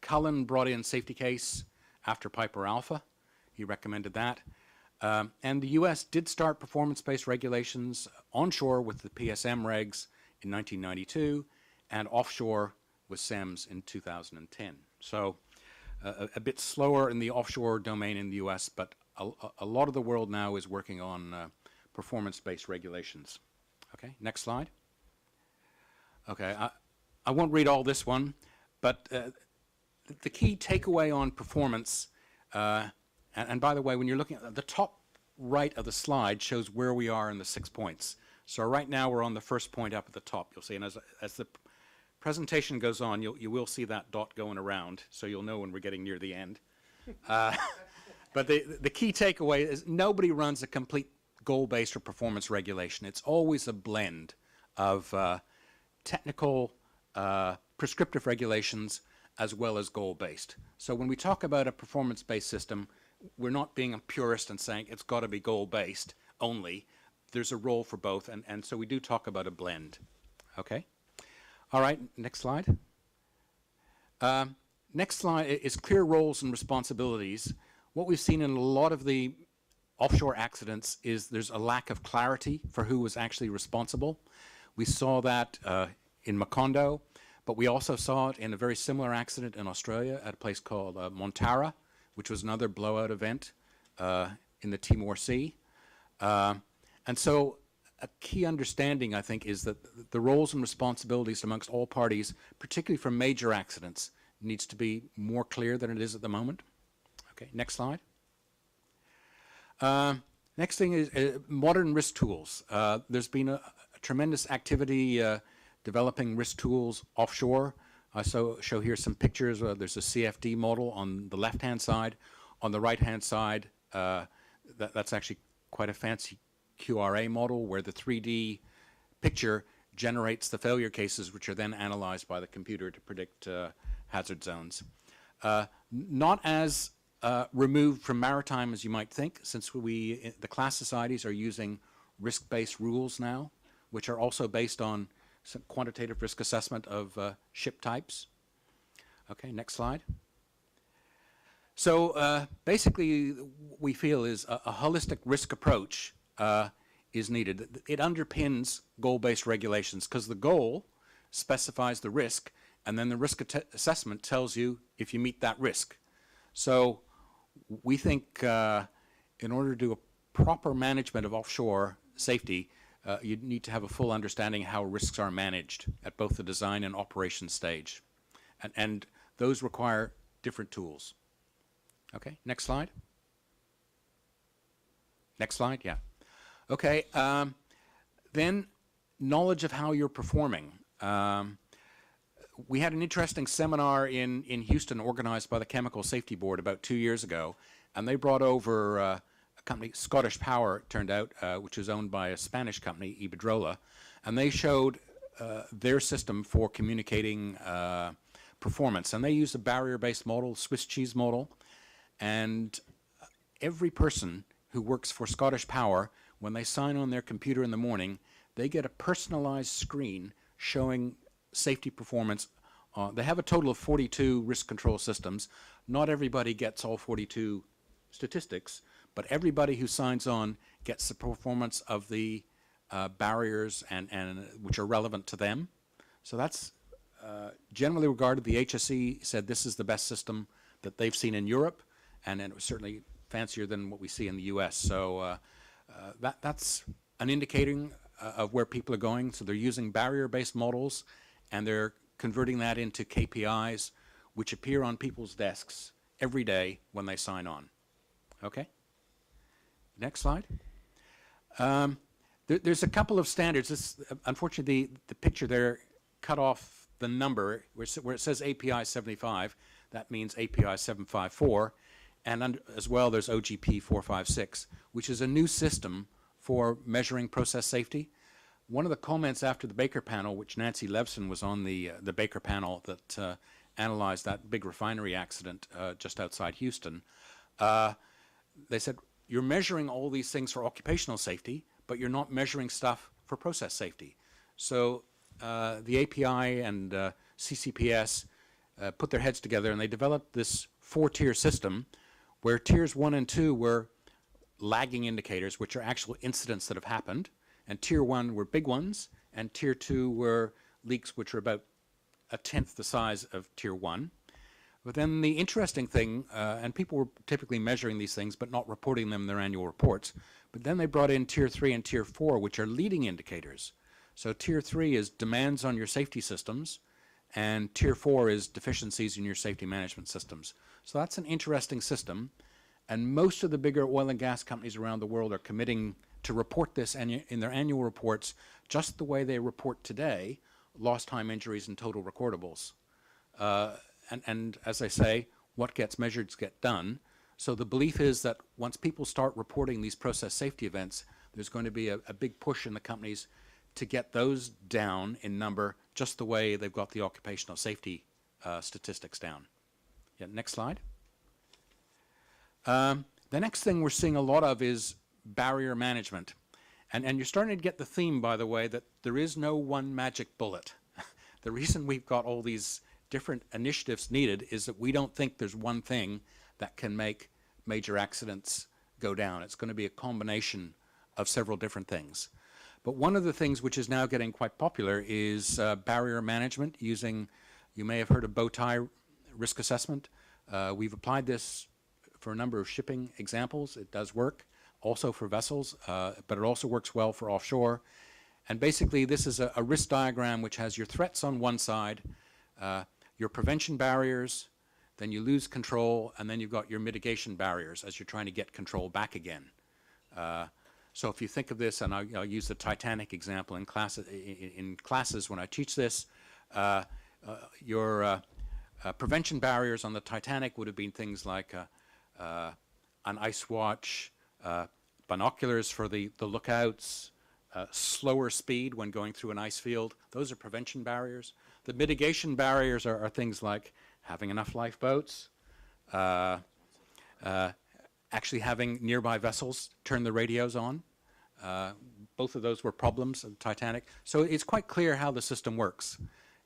Speaker 9: Cullen brought in safety case after Piper Alpha. He recommended that. And the U.S. did start performance-based regulations onshore with the PSM regs in 1992 and offshore with SEMS in 2010. So a bit slower in the offshore domain in the U.S., but a lot of the world now is working on performance-based regulations. Okay, next slide. Okay, I won't read all this one, but the key takeaway on performance, and by the way, when you're looking at the top right of the slide shows where we are in the 6 points. So right now we're on the first point up at the top, you'll see, and as the presentation goes on, you will see that dot going around, so you'll know when we're getting near the end. But the key takeaway is nobody runs a complete goal-based or performance regulation. It's always a blend of technical, prescriptive regulations as well as goal-based. So when we talk about a performance-based system, we're not being a purist and saying it's got to be goal-based only. There's a role for both, and so we do talk about a blend. Okay? All right, next slide. Next slide is clear roles and responsibilities. What we've seen in a lot of the offshore accidents is there's a lack of clarity for who was actually responsible. We saw that in Macondo, but we also saw it in a very similar accident in Australia at a place called Montara, which was another blowout event in the Timor Sea. And so a key understanding, I think, is that the roles and responsibilities amongst all parties, particularly for major accidents, needs to be more clear than it is at the moment. Okay, next slide. Next thing is modern risk tools. There's been a tremendous activity developing risk tools offshore. I show here some pictures. There's a CFD model on the left-hand side. On the right-hand side, that's actually quite a fancy QRA model where the 3D picture generates the failure cases, which are then analyzed by the computer to predict hazard zones. Not as removed from maritime as you might think, since the class societies are using risk-based rules now, which are also based on some quantitative risk assessment of ship types. Okay, next slide. So basically, we feel is a holistic risk approach is needed. It underpins goal-based regulations because the goal specifies the risk, and then the risk assessment tells you if you meet that risk. So we think in order to do a proper management of offshore safety, you need to have a full understanding how risks are managed at both the design and operation stage. And those require different tools. Okay, next slide. Next slide, yeah. Okay, then knowledge of how you're performing. We had an interesting seminar in Houston organized by the Chemical Safety Board about 2 years ago, and they brought over a company, Scottish Power, it turned out, which is owned by a Spanish company, Iberdrola, and they showed their system for communicating performance. And they used a barrier-based model, Swiss cheese model, and every person who works for Scottish Power, when they sign on their computer in the morning, they get a personalized screen showing safety performance. They have a total of 42 risk control systems. Not everybody gets all 42 statistics, but everybody who signs on gets the performance of the barriers and which are relevant to them. So that's generally regarded. The HSE said this is the best system that they've seen in Europe, and it was certainly fancier than what we see in the US. So that's an indicating of where people are going. So they're using barrier-based models, and they're converting that into KPIs, which appear on people's desks every day when they sign on. Okay? Next slide. There's a couple of standards. This, unfortunately, the picture there cut off the number where it says API 75. That means API 754. And as well, there's OGP 456, which is a new system for measuring process safety. One of the comments after the Baker panel, which Nancy Levson was on the Baker panel that analyzed that big refinery accident just outside Houston, they said, you're measuring all these things for occupational safety, but you're not measuring stuff for process safety. So the API and CCPS put their heads together and they developed this 4-tier system where tiers 1 and 2 were lagging indicators, which are actual incidents that have happened, and tier 1 were big ones, and tier 2 were leaks which are about 1/10 the size of tier 1. But then the interesting thing, and people were typically measuring these things but not reporting them in their annual reports, but then they brought in tier 3 and tier 4, which are leading indicators. So tier 3 is demands on your safety systems, and tier 4 is deficiencies in your safety management systems. So that's an interesting system, and most of the bigger oil and gas companies around the world are committing to report this in their annual reports just the way they report today, lost time injuries and total recordables. And as I say, what gets measured gets done. So the belief is that once people start reporting these process safety events, there's going to be a big push in the companies to get those down in number just the way they've got the occupational safety statistics down. Yeah, next slide. The next thing we're seeing a lot of is barrier management. And you're starting to get the theme, by the way, that there is no one magic bullet. The reason we've got all these different initiatives needed is that we don't think there's one thing that can make major accidents go down. It's going to be a combination of several different things. But one of the things which is now getting quite popular is barrier management using, you may have heard of bow tie risk assessment. We've applied this for a number of shipping examples. It does work also for vessels, but it also works well for offshore. And basically this is a risk diagram which has your threats on one side, your prevention barriers, then you lose control, and then you've got your mitigation barriers as you're trying to get control back again. So if you think of this, and I'll use the Titanic example in classes when I teach this, your prevention barriers on the Titanic would have been things like an ice watch, binoculars for the lookouts, slower speed when going through an ice field. Those are prevention barriers. The mitigation barriers are things like having enough lifeboats, actually having nearby vessels turn the radios on. Both of those were problems of Titanic. So it's quite clear how the system works.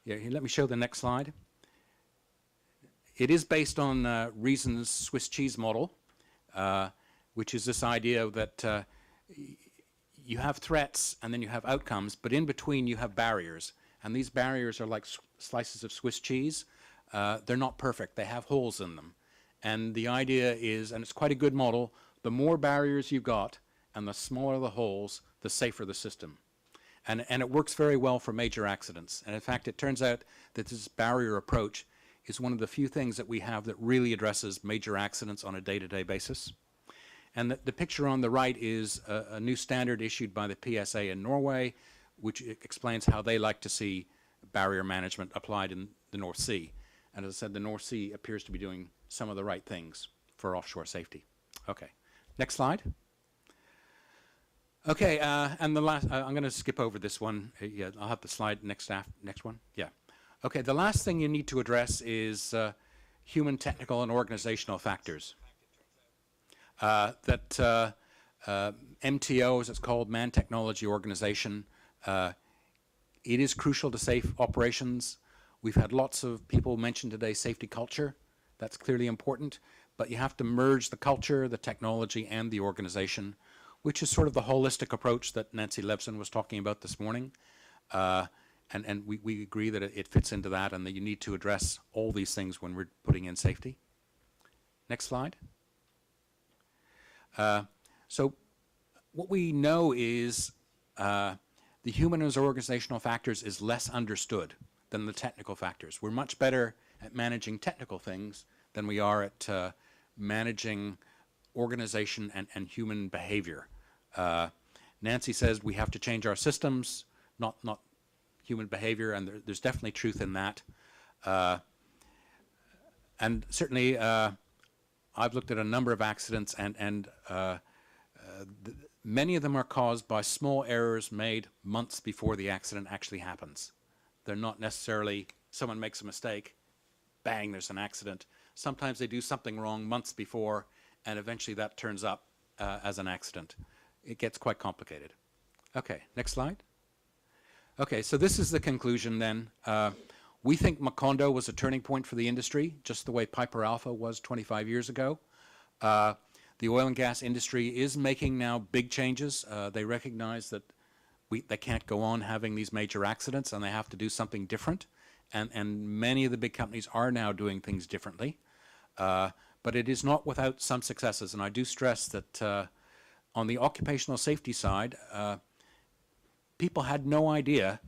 Speaker 9: Yeah, let me show the next slide. It is based on Reason's Swiss cheese model, which is this idea that you have threats and then you have outcomes, but in between you have barriers. And these barriers are like slices of Swiss cheese. They're not perfect. They have holes in them. And the idea is, and it's quite a good model, the more barriers you've got and the smaller the holes, the safer the system. And it works very well for major accidents. And in fact, it turns out that this barrier approach is one of the few things that we have that really addresses major accidents on a day-to-day basis. And the picture on the right is a new standard issued by the PSA in Norway, which explains how they like to see barrier management applied in the North Sea. And as I said, the North Sea appears to be doing some of the right things for offshore safety. Okay, next slide. Okay, and the last, I'm going to skip over this one. Yeah, I'll have the slide next one. Yeah. Okay, the last thing you need to address is human, technical, and organizational factors. MTO, as it's called, Man Technology Organization, it is crucial to safe operations. We've had lots of people mention today safety culture. That's clearly important, but you have to merge the culture, the technology, and the organization, which is sort of the holistic approach that Nancy Levson was talking about this morning. And we agree that it fits into that and that you need to address all these things when we're putting in safety. Next slide. So what we know is the human as organizational factors is less understood than the technical factors. We're much better at managing technical things than we are at managing organization and human behavior. Nancy says we have to change our systems, not human behavior, and there's definitely truth in that. And certainly, I've looked at a number of accidents, and many of them are caused by small errors made months before the accident actually happens. They're not necessarily someone makes a mistake, bang, there's an accident. Sometimes they do something wrong months before, and eventually that turns up as an accident. It gets quite complicated. Okay, next slide. Okay, so this is the conclusion then. We think Macondo was a turning point for the industry, just the way Piper Alpha was 25 years ago. The oil and gas industry is making now big changes. They recognize that they can't go on having these major accidents, and they have to do something different. And many of the big companies are now doing things differently. But it is not without some successes. And I do stress that on the occupational safety side, people had no idea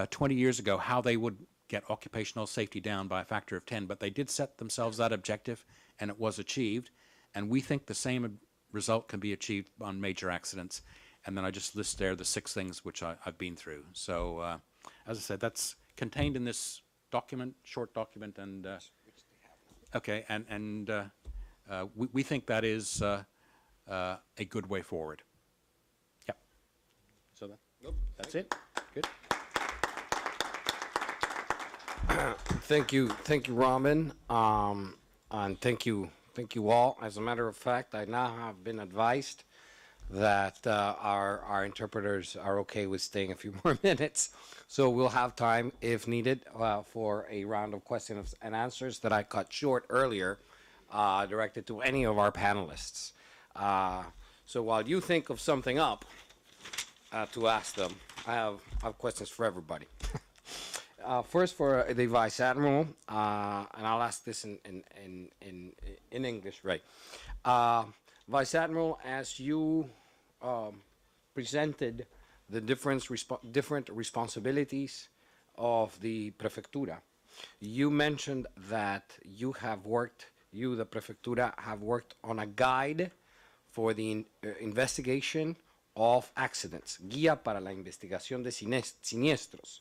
Speaker 9: 20 years ago how they would get occupational safety down by a factor of 10, but they did set themselves that objective, and it was achieved. And we think the same result can be achieved on major accidents. And then I just list there the 6 things which I've been through. So, as I said, that's contained in this document, short document, and okay, and we think that is a good way forward. Yep. So that's it. Good.
Speaker 1: Thank you, Robin, and thank you all. As a matter of fact, I now have been advised that our interpreters are okay with staying a few more minutes, so we'll have time, if needed, for a round of questions and answers that I cut short earlier, directed to any of our panelists. So while you think of something up to ask them, I have questions for everybody. First, for the Vice Admiral, and I'll ask this in English, right? Vice Admiral, as you presented the different responsibilities of the Prefectura, you mentioned that you, the Prefectura, have worked on a guide for the investigation of accidents, Guía para la Investigación de Siniestros.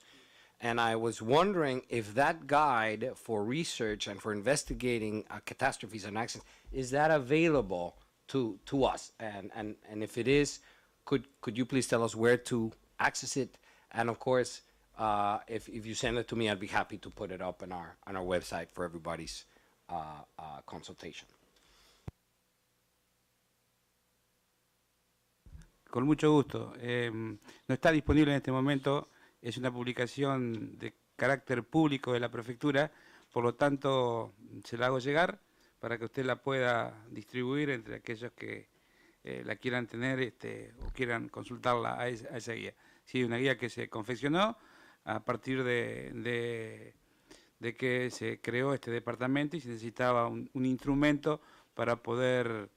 Speaker 1: And I was wondering if that guide for research and for investigating catastrophes and accidents, is that available to us? And if it is, could you please tell us where to access it? And of course, if you send it to me, I'd be happy to put it up on our website for everybody's consultation.
Speaker 3: Con mucho gusto. No está disponible en este momento. Es una publicación de carácter público de la prefectura, por lo tanto se la hago llegar para que usted la pueda distribuir entre aquellos que la quieran tener o quieran consultarla a esa guía. Sí, una guía que se confeccionó a partir de que se creó este departamento y se necesitaba un instrumento para poder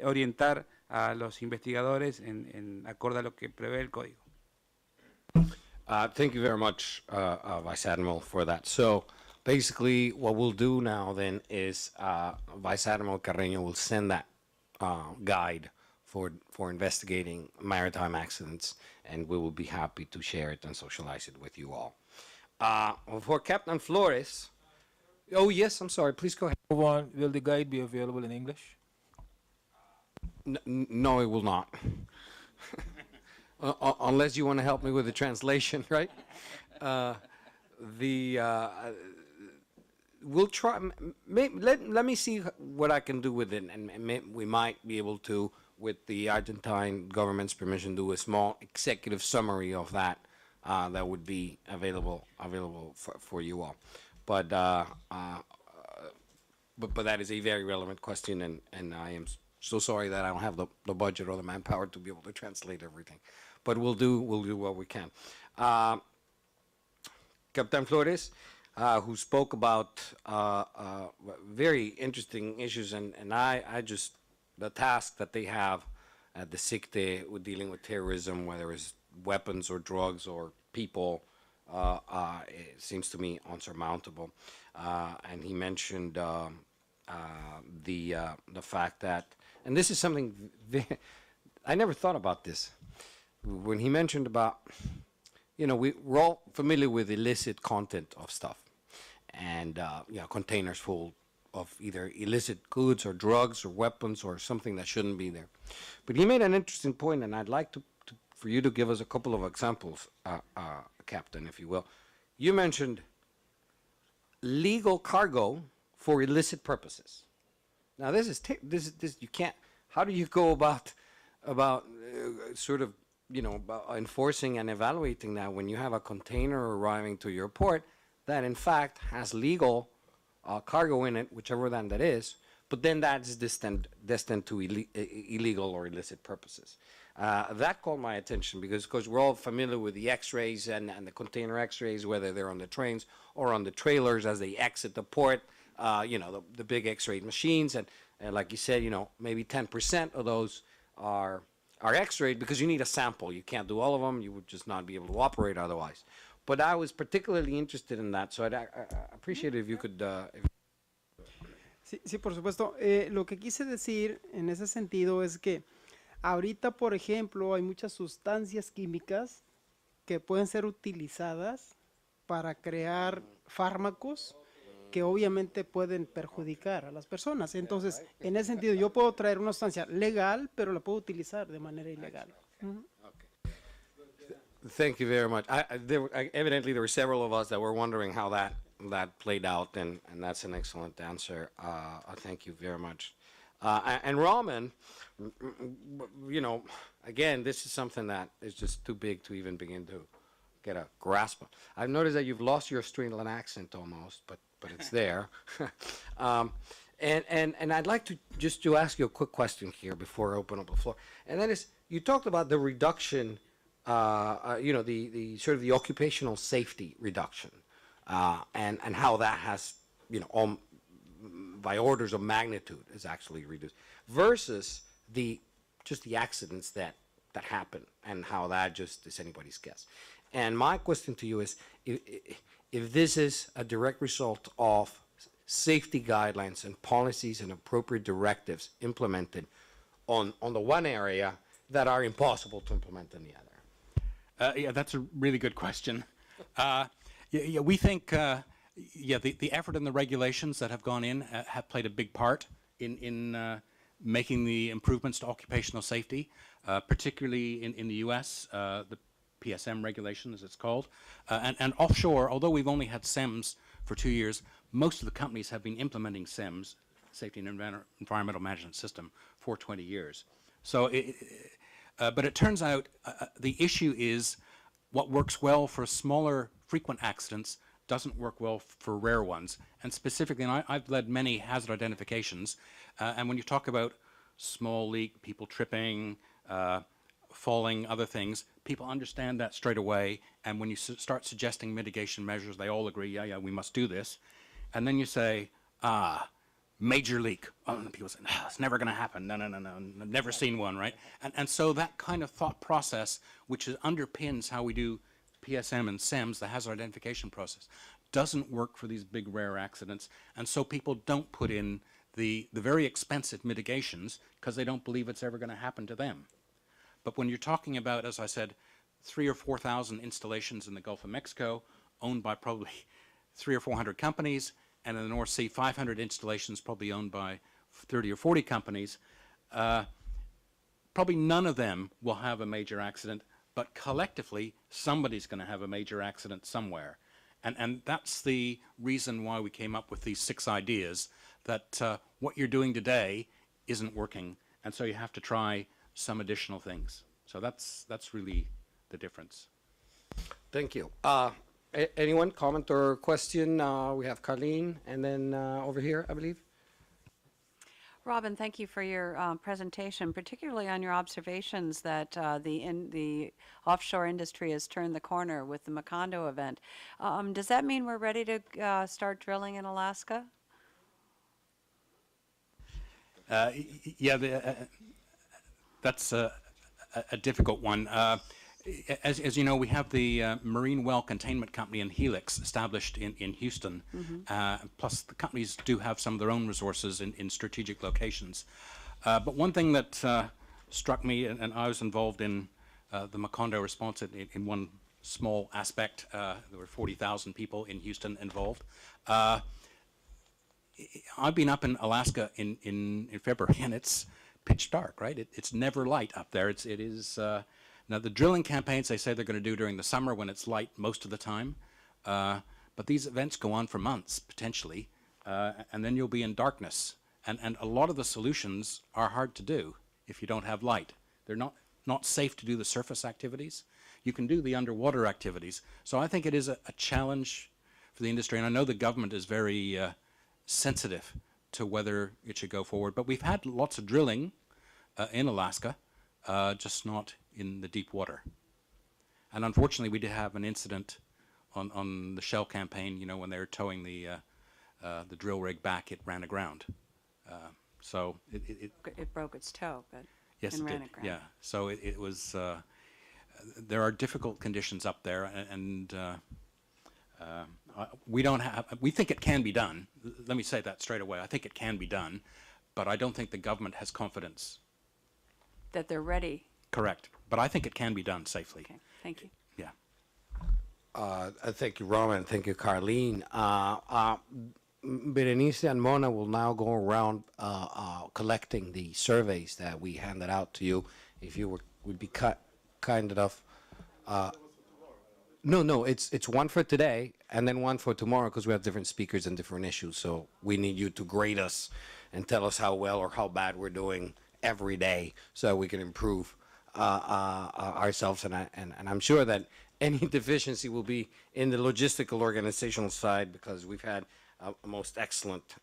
Speaker 3: orientar a los investigadores en acorde a lo que prevé el código.
Speaker 1: Thank you very much, Vice Admiral, for that. So basically what we'll do now then is Vice Admiral Carreño will send that guide for investigating maritime accidents, and we will be happy to share it and socialize it with you all. For Captain Flores, oh yes, I'm sorry, please go ahead.
Speaker 10: Will the guide be available in English?
Speaker 1: No, it will not. Unless you want to help me with the translation, right? We'll try. Let me see what I can do with it, and we might be able to, with the Argentine government's permission, do a small executive summary of that that would be available for you all. But that is a very relevant question, and I am so sorry that I don't have the budget or the manpower to be able to translate everything. But we'll do what we can. Captain Flores, who spoke about very interesting issues, and I just, the task that they have at the SICTE with dealing with terrorism, whether it's weapons or drugs or people, it seems to me unsurmountable. And he mentioned the fact that, and this is something I never thought about this. When he mentioned about, we're all familiar with illicit content of stuff, and containers full of either illicit goods or drugs or weapons or something that shouldn't be there. But he made an interesting point, and I'd like for you to give us a couple of examples, Captain, if you will. You mentioned legal cargo for illicit purposes. Now, this is you can't. How do you go about sort of about enforcing and evaluating that when you have a container arriving to your port that in fact has legal cargo in it, whichever one that is, but then that's destined to illegal or illicit purposes. That caught my attention because we're all familiar with the X-rays and the container X-rays, whether they're on the trains or on the trailers as they exit the port. The big X-ray machines, and like you said, maybe 10% of those are X-rayed because you need a sample. You can't do all of them. You would just not be able to operate otherwise. But I was particularly interested in that, so I'd appreciate it if you could.
Speaker 8: Sí, por supuesto. Lo que quise decir en ese sentido es que ahorita, por ejemplo, hay muchas sustancias químicas que pueden ser utilizadas para crear fármacos que obviamente pueden perjudicar a las personas. Entonces, en ese sentido, yo puedo traer una sustancia legal, pero la puedo utilizar de manera ilegal.
Speaker 1: Thank you very much. Evidently, there were several of us that were wondering how that played out, and that's an excellent answer. Thank you very much. And Raman, again, this is something that is just too big to even begin to get a grasp of. I've noticed that you've lost your Australian accent almost, but it's there. And I'd like to ask you a quick question here before I open up the floor. And that is, you talked about the reduction, the sort of the occupational safety reduction, and how that has, by orders of magnitude is actually reduced versus just the accidents that happen and how that just is anybody's guess. And my question to you is, if this is a direct result of safety guidelines and policies and appropriate directives implemented on the one area that are impossible to implement in the other?
Speaker 9: Yeah, that's a really good question. We think, the effort and the regulations that have gone in have played a big part in making the improvements to occupational safety, particularly in the U.S., the PSM regulation, as it's called. And offshore, although we've only had SEMS for 2 years, most of the companies have been implementing SEMS, Safety and Environmental Management System, for 20 years. So, but it turns out the issue is what works well for smaller, frequent accidents doesn't work well for rare ones. And specifically, and I've led many hazard identifications, and when you talk about small leak, people tripping, falling, other things, people understand that straight away, and when you start suggesting mitigation measures, they all agree, yeah, we must do this. And then you say, major leak. Oh, and people say, no, it's never going to happen. No, I've never seen one, right? And so that kind of thought process, which underpins how we do PSM and SEMS, the hazard identification process, doesn't work for these big rare accidents. And so people don't put in the very expensive mitigations because they don't believe it's ever going to happen to them. But when you're talking about, as I said, 3,000 or 4,000 installations in the Gulf of Mexico, owned by probably 300 or 400 companies, and in the North Sea, 500 installations probably owned by 30 or 40 companies, probably none of them will have a major accident, but collectively, somebody's going to have a major accident somewhere. And that's the reason why we came up with these 6 ideas, that what you're doing today isn't working, and so you have to try some additional things. So that's really the difference.
Speaker 1: Thank you. Anyone, comment or question? We have Carlene, and then over here, I believe.
Speaker 2: Robin, thank you for your presentation, particularly on your observations that the offshore industry has turned the corner with the Macondo event. Does that mean we're ready to start drilling in Alaska?
Speaker 9: Yeah, that's a difficult one. As you know, we have the Marine Well Containment Company in Helix established in Houston. Plus, the companies do have some of their own resources in strategic locations. But one thing that struck me, and I was involved in the Macondo response in one small aspect. There were 40,000 people in Houston involved. I've been up in Alaska in February, and it's pitch dark, right? It's never light up there. It is now the drilling campaigns they say they're going to do during the summer when it's light most of the time, but these events go on for months potentially, and then you'll be in darkness. And a lot of the solutions are hard to do if you don't have light. They're not safe to do the surface activities. You can do the underwater activities. So I think it is a challenge for the industry, and I know the government is very sensitive to whether it should go forward. But we've had lots of drilling in Alaska, just not in the deep water. And unfortunately, we did have an incident on the Shell campaign. You know, when they were towing the drill rig back, it ran aground. So
Speaker 2: It broke its toe, but
Speaker 9: yes,
Speaker 2: and
Speaker 9: it
Speaker 2: ran
Speaker 9: did.
Speaker 2: aground.
Speaker 9: Yeah. So it was. There are difficult conditions up there, and we don't have. We think it can be done. Let me say that straight away. I think it can be done, but I don't think the government has confidence.
Speaker 2: That they're ready.
Speaker 9: Correct. But I think it can be done safely.
Speaker 2: Okay, thank you.
Speaker 9: Yeah.
Speaker 1: Thank you, Roman. Thank you, Carlene. Berenice and Mona will now go around collecting the surveys that we handed out to you. If you would be kind enough. No, it's one for today and then one for tomorrow because we have different speakers and different issues. So we need you to grade us and tell us how well or how bad we're doing every day so we can improve ourselves. And I'm sure that any deficiency will be in the logistical organizational side because we've had most excellent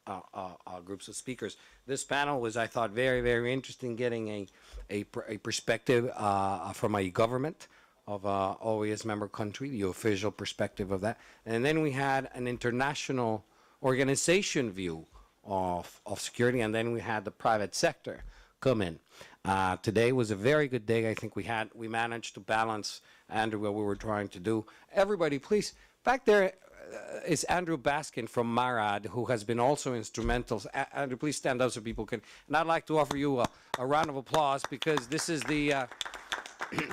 Speaker 1: groups of speakers. This panel was, I thought, very, very interesting, getting a perspective from a government of OAS member country, the official perspective of that. And then we had an international organization view of security, and then we had the private sector come in. Today was a very good day. I think we managed to balance, Andrew, what we were trying to do. Everybody, please, back there is Andrew Baskin from MARAD, who has been also instrumental. Andrew, please stand up so people can. And I'd like to offer you a round of applause because this is the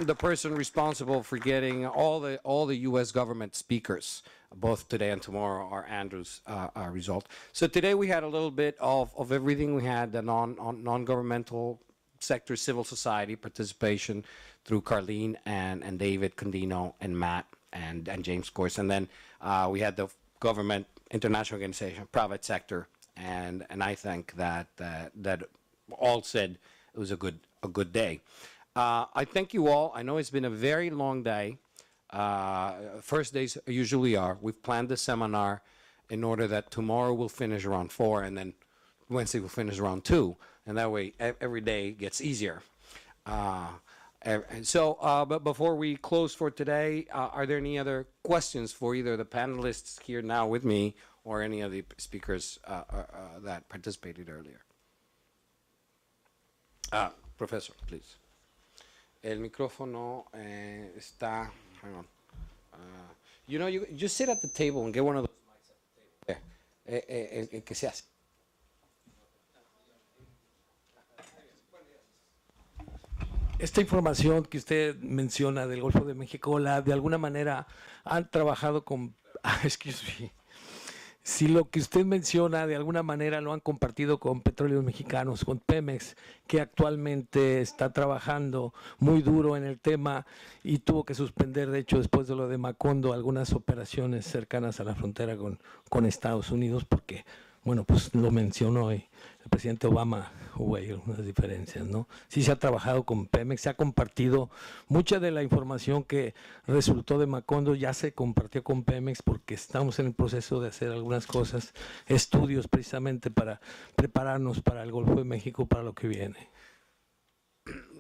Speaker 1: the person responsible for getting all the U.S. government speakers, both today and tomorrow, are Andrew's result. So today we had a little bit of everything. We had the non-governmental sector, civil society participation through Carlene and David Condino and Matt and James Course, and then we had the government, international organization, private sector, and I think that all said it was a good day. I thank you all. I know it's been a very long day. First days usually are. We've planned the seminar in order that tomorrow we'll finish around 4, and then Wednesday we'll finish around 2, and that way every day gets easier. But before we close for today, are there any other questions for either the panelists here now with me or any of the speakers that participated earlier? Professor, please. El micrófono está. Hang on. You know, you just sit at the table and get one of those mics at the table. El que se hace.
Speaker 4: Esta información que usted menciona del Golfo de México, de alguna manera han trabajado con... excuse me. Si lo que usted menciona de alguna manera lo han compartido con Petróleos Mexicanos, con Pemex, que actualmente está trabajando muy duro en el tema y tuvo que suspender, de hecho, después de lo de Macondo, algunas operaciones cercanas a la frontera con Estados Unidos, porque, bueno, pues lo mencionó y el presidente Obama, hubo ahí algunas diferencias, ¿no? Sí se ha trabajado con Pemex, se ha compartido mucha de la información que resultó de Macondo, ya se compartió con Pemex porque estamos en el proceso de hacer algunas cosas, estudios precisamente para prepararnos para el Golfo de México, para lo que viene.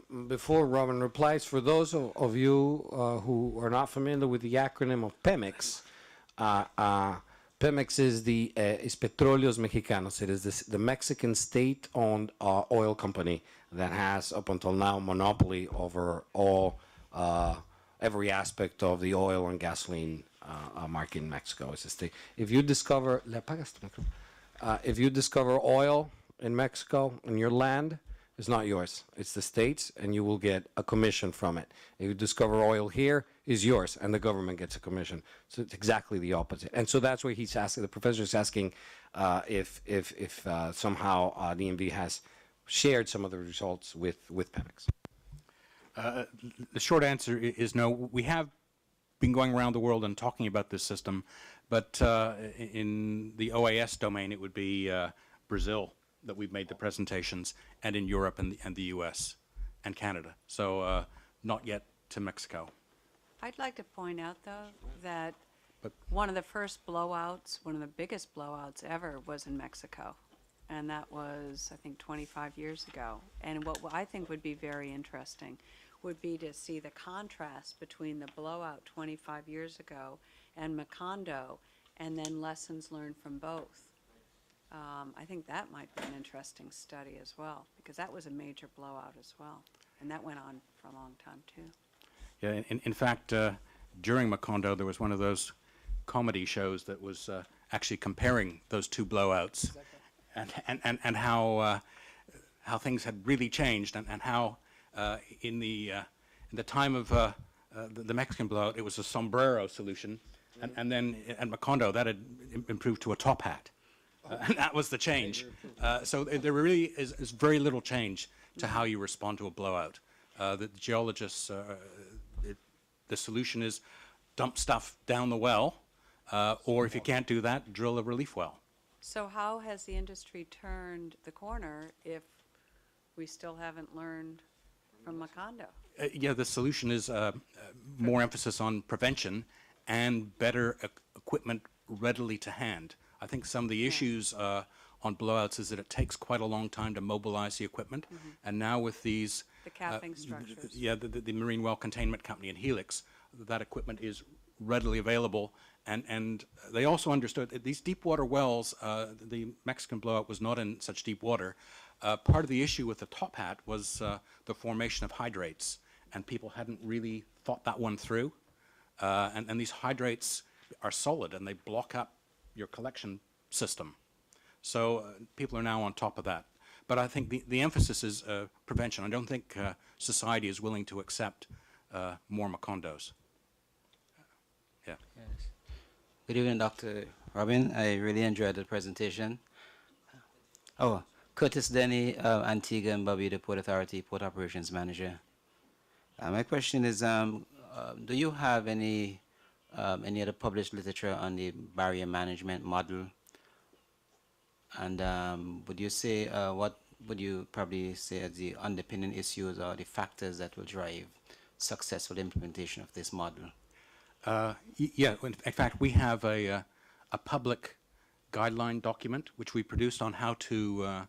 Speaker 1: Before Robin replies, for those of you who are not familiar with the acronym of Pemex, Pemex is Petróleos Mexicanos. It is the Mexican state-owned oil company that has, up until now, monopoly over all every aspect of the oil and gasoline market in Mexico. It's a state. If you discover, if you discover oil in Mexico in your land, it's not yours. It's the state's, and you will get a commission from it. If you discover oil here, it's yours, and the government gets a commission. So it's exactly the opposite. And so that's why he's asking. The professor is asking if somehow DMV has shared some of the results with Pemex.
Speaker 9: The short answer is no. We have been going around the world and talking about this system, but in the OAS domain, it would be Brazil that we've made the presentations, and in Europe and the US and Canada. So not yet to Mexico.
Speaker 2: I'd like to point out, though, that one of the first blowouts, one of the biggest blowouts ever, was in Mexico. And that was, I think, 25 years ago. And what I think would be very interesting would be to see the contrast between the blowout 25 years ago and Macondo, and then lessons learned from both. I think that might be an interesting study as well, because that was a major blowout as well. And that went on for a long time, too.
Speaker 9: Yeah, in fact, during Macondo, there was one of those comedy shows that was actually comparing those two blowouts, and how things had really changed, and how in the time of the Mexican blowout, it was a sombrero solution, and then at Macondo, that had improved to a top hat. And that was the change. So there really is very little change to how you respond to a blowout. The geologists, the solution is dump stuff down the well, or if you can't do that, drill a relief well.
Speaker 2: So how has the industry turned the corner if we still haven't learned from Macondo?
Speaker 9: Yeah, the solution is more emphasis on prevention and better equipment readily to hand. I think some of the issues on blowouts is that it takes quite a long time to mobilize the equipment, and now with these
Speaker 2: The capping structures.
Speaker 9: the Marine Well Containment Company and Helix, that equipment is readily available, and they also understood that these deep water wells, the Mexican blowout was not in such deep water. Part of the issue with the top hat was the formation of hydrates, and people hadn't really thought that one through, and these hydrates are solid and they block up your collection system. So people are now on top of that. But I think the emphasis is prevention. I don't think society is willing to accept more Macondos. Yeah.
Speaker 11: Yes. Good evening, Dr. Robin. I really enjoyed the presentation. Oh, Curtis Denny, Antigua and Barbuda Port Authority Port Operations Manager. My question is, do you have any other published literature on the barrier management model? And would you say, what would you probably say as the underpinning issues or the factors that will drive successful implementation of this model?
Speaker 9: Yeah, in fact, we have a public guideline document which we produced on how to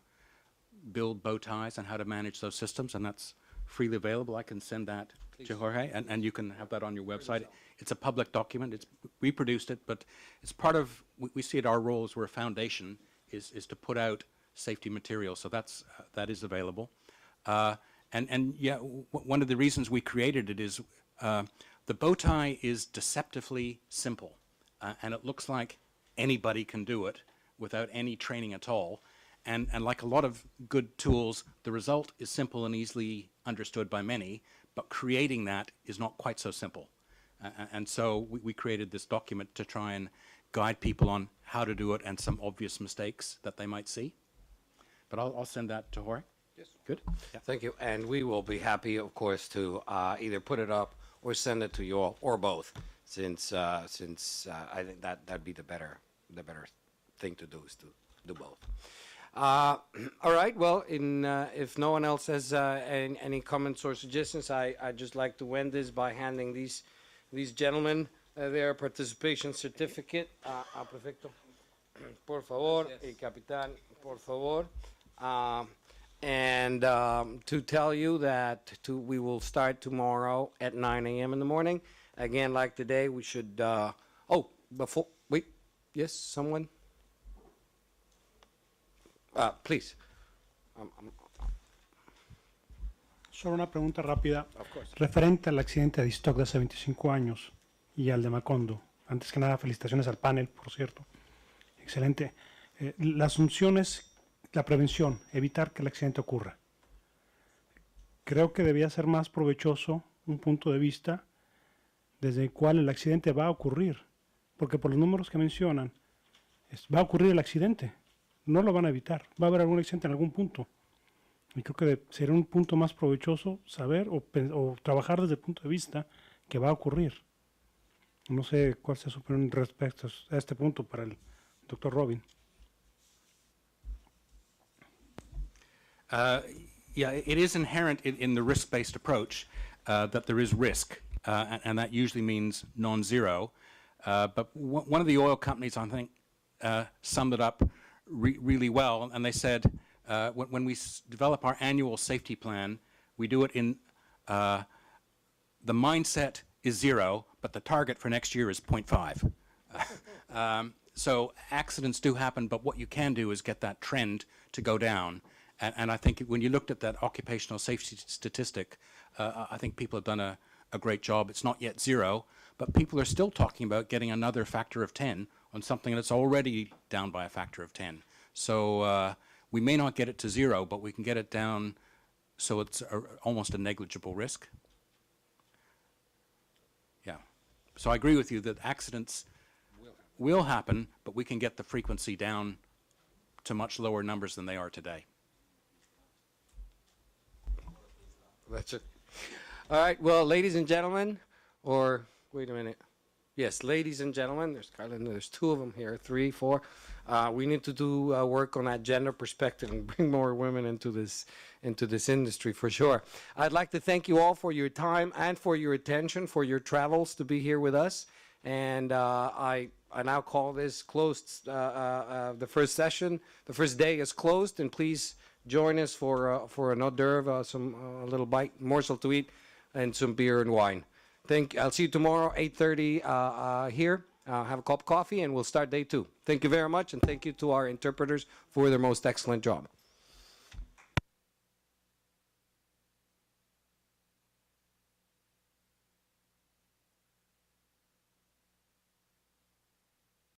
Speaker 9: build bow ties and how to manage those systems, and that's freely available. I can send that to Jorge, and you can have that on your website. It's a public document. We produced it, but it's part of, we see it our role as we're a foundation is to put out safety material, so that is available. And yeah, one of the reasons we created it is the bow tie is deceptively simple, and it looks like anybody can do it without any training at all. And like a lot of good tools, the result is simple and easily understood by many, but creating that is not quite so simple. And so we created this document to try and guide people on how to do it and some obvious mistakes that they might see. But I'll send that to Jorge.
Speaker 1: Yes.
Speaker 9: Good. Yeah.
Speaker 1: Thank you. And we will be happy, of course, to either put it up or send it to you all, or both, since I think that'd be the better thing to do, is to do both. All right. Well, if no one else has any comments or suggestions, I'd just like to end this by handing these gentlemen their participation certificate. Prefecto, por favor, y capitán, por favor. And to tell you that we will start tomorrow at 9 a.m. in the morning. Again, like today, we should. Wait, yes, someone. Please.
Speaker 6: Solo una pregunta rápida referente al accidente de Stock de hace 25 años y al de Macondo. Antes que nada, felicitaciones al panel, por cierto. Excelente. La asunción es la prevención, evitar que el accidente ocurra. Creo que debía ser más provechoso un punto de vista desde el cual el accidente va a ocurrir, porque por los números que mencionan, va a ocurrir el accidente, no lo van a evitar, va a haber algún accidente en algún punto. Y creo que sería un punto más provechoso saber o trabajar desde el punto de vista que va a ocurrir. No sé cuál sea su opinión respecto a este punto para el doctor Robin.
Speaker 9: Yeah, it is inherent in the risk-based approach that there is risk, and that usually means non-zero. But one of the oil companies, I think, summed it up really well, and they said, when we develop our annual safety plan, we do it in the mindset is 0, but the target for next year is 0.5. So accidents do happen, but what you can do is get that trend to go down. And I think when you looked at that occupational safety statistic, I think people have done a great job. It's not yet 0, but people are still talking about getting another factor of 10 on something that's already down by a factor of 10. So we may not get it to 0, but we can get it down so it's almost a negligible risk. Yeah. So I agree with you that accidents will happen, but we can get the frequency down to much lower numbers than they are today.
Speaker 1: That's it. All right, well, ladies and gentlemen, or wait a minute. Yes, ladies and gentlemen, there's 2 of them here, 3, 4. We need to do work on that gender perspective and bring more women into this industry for sure. I'd like to thank you all for your time and for your attention, for your travels to be here with us. And I now call this closed. The first session, the first day is closed, and please join us for an hors d'oeuvre, a little bite, morsel to eat, and some beer and wine. I'll see you tomorrow, 8:30 here. Have a cup of coffee, and we'll start day 2. Thank you very much, and thank you to our interpreters for their most excellent job.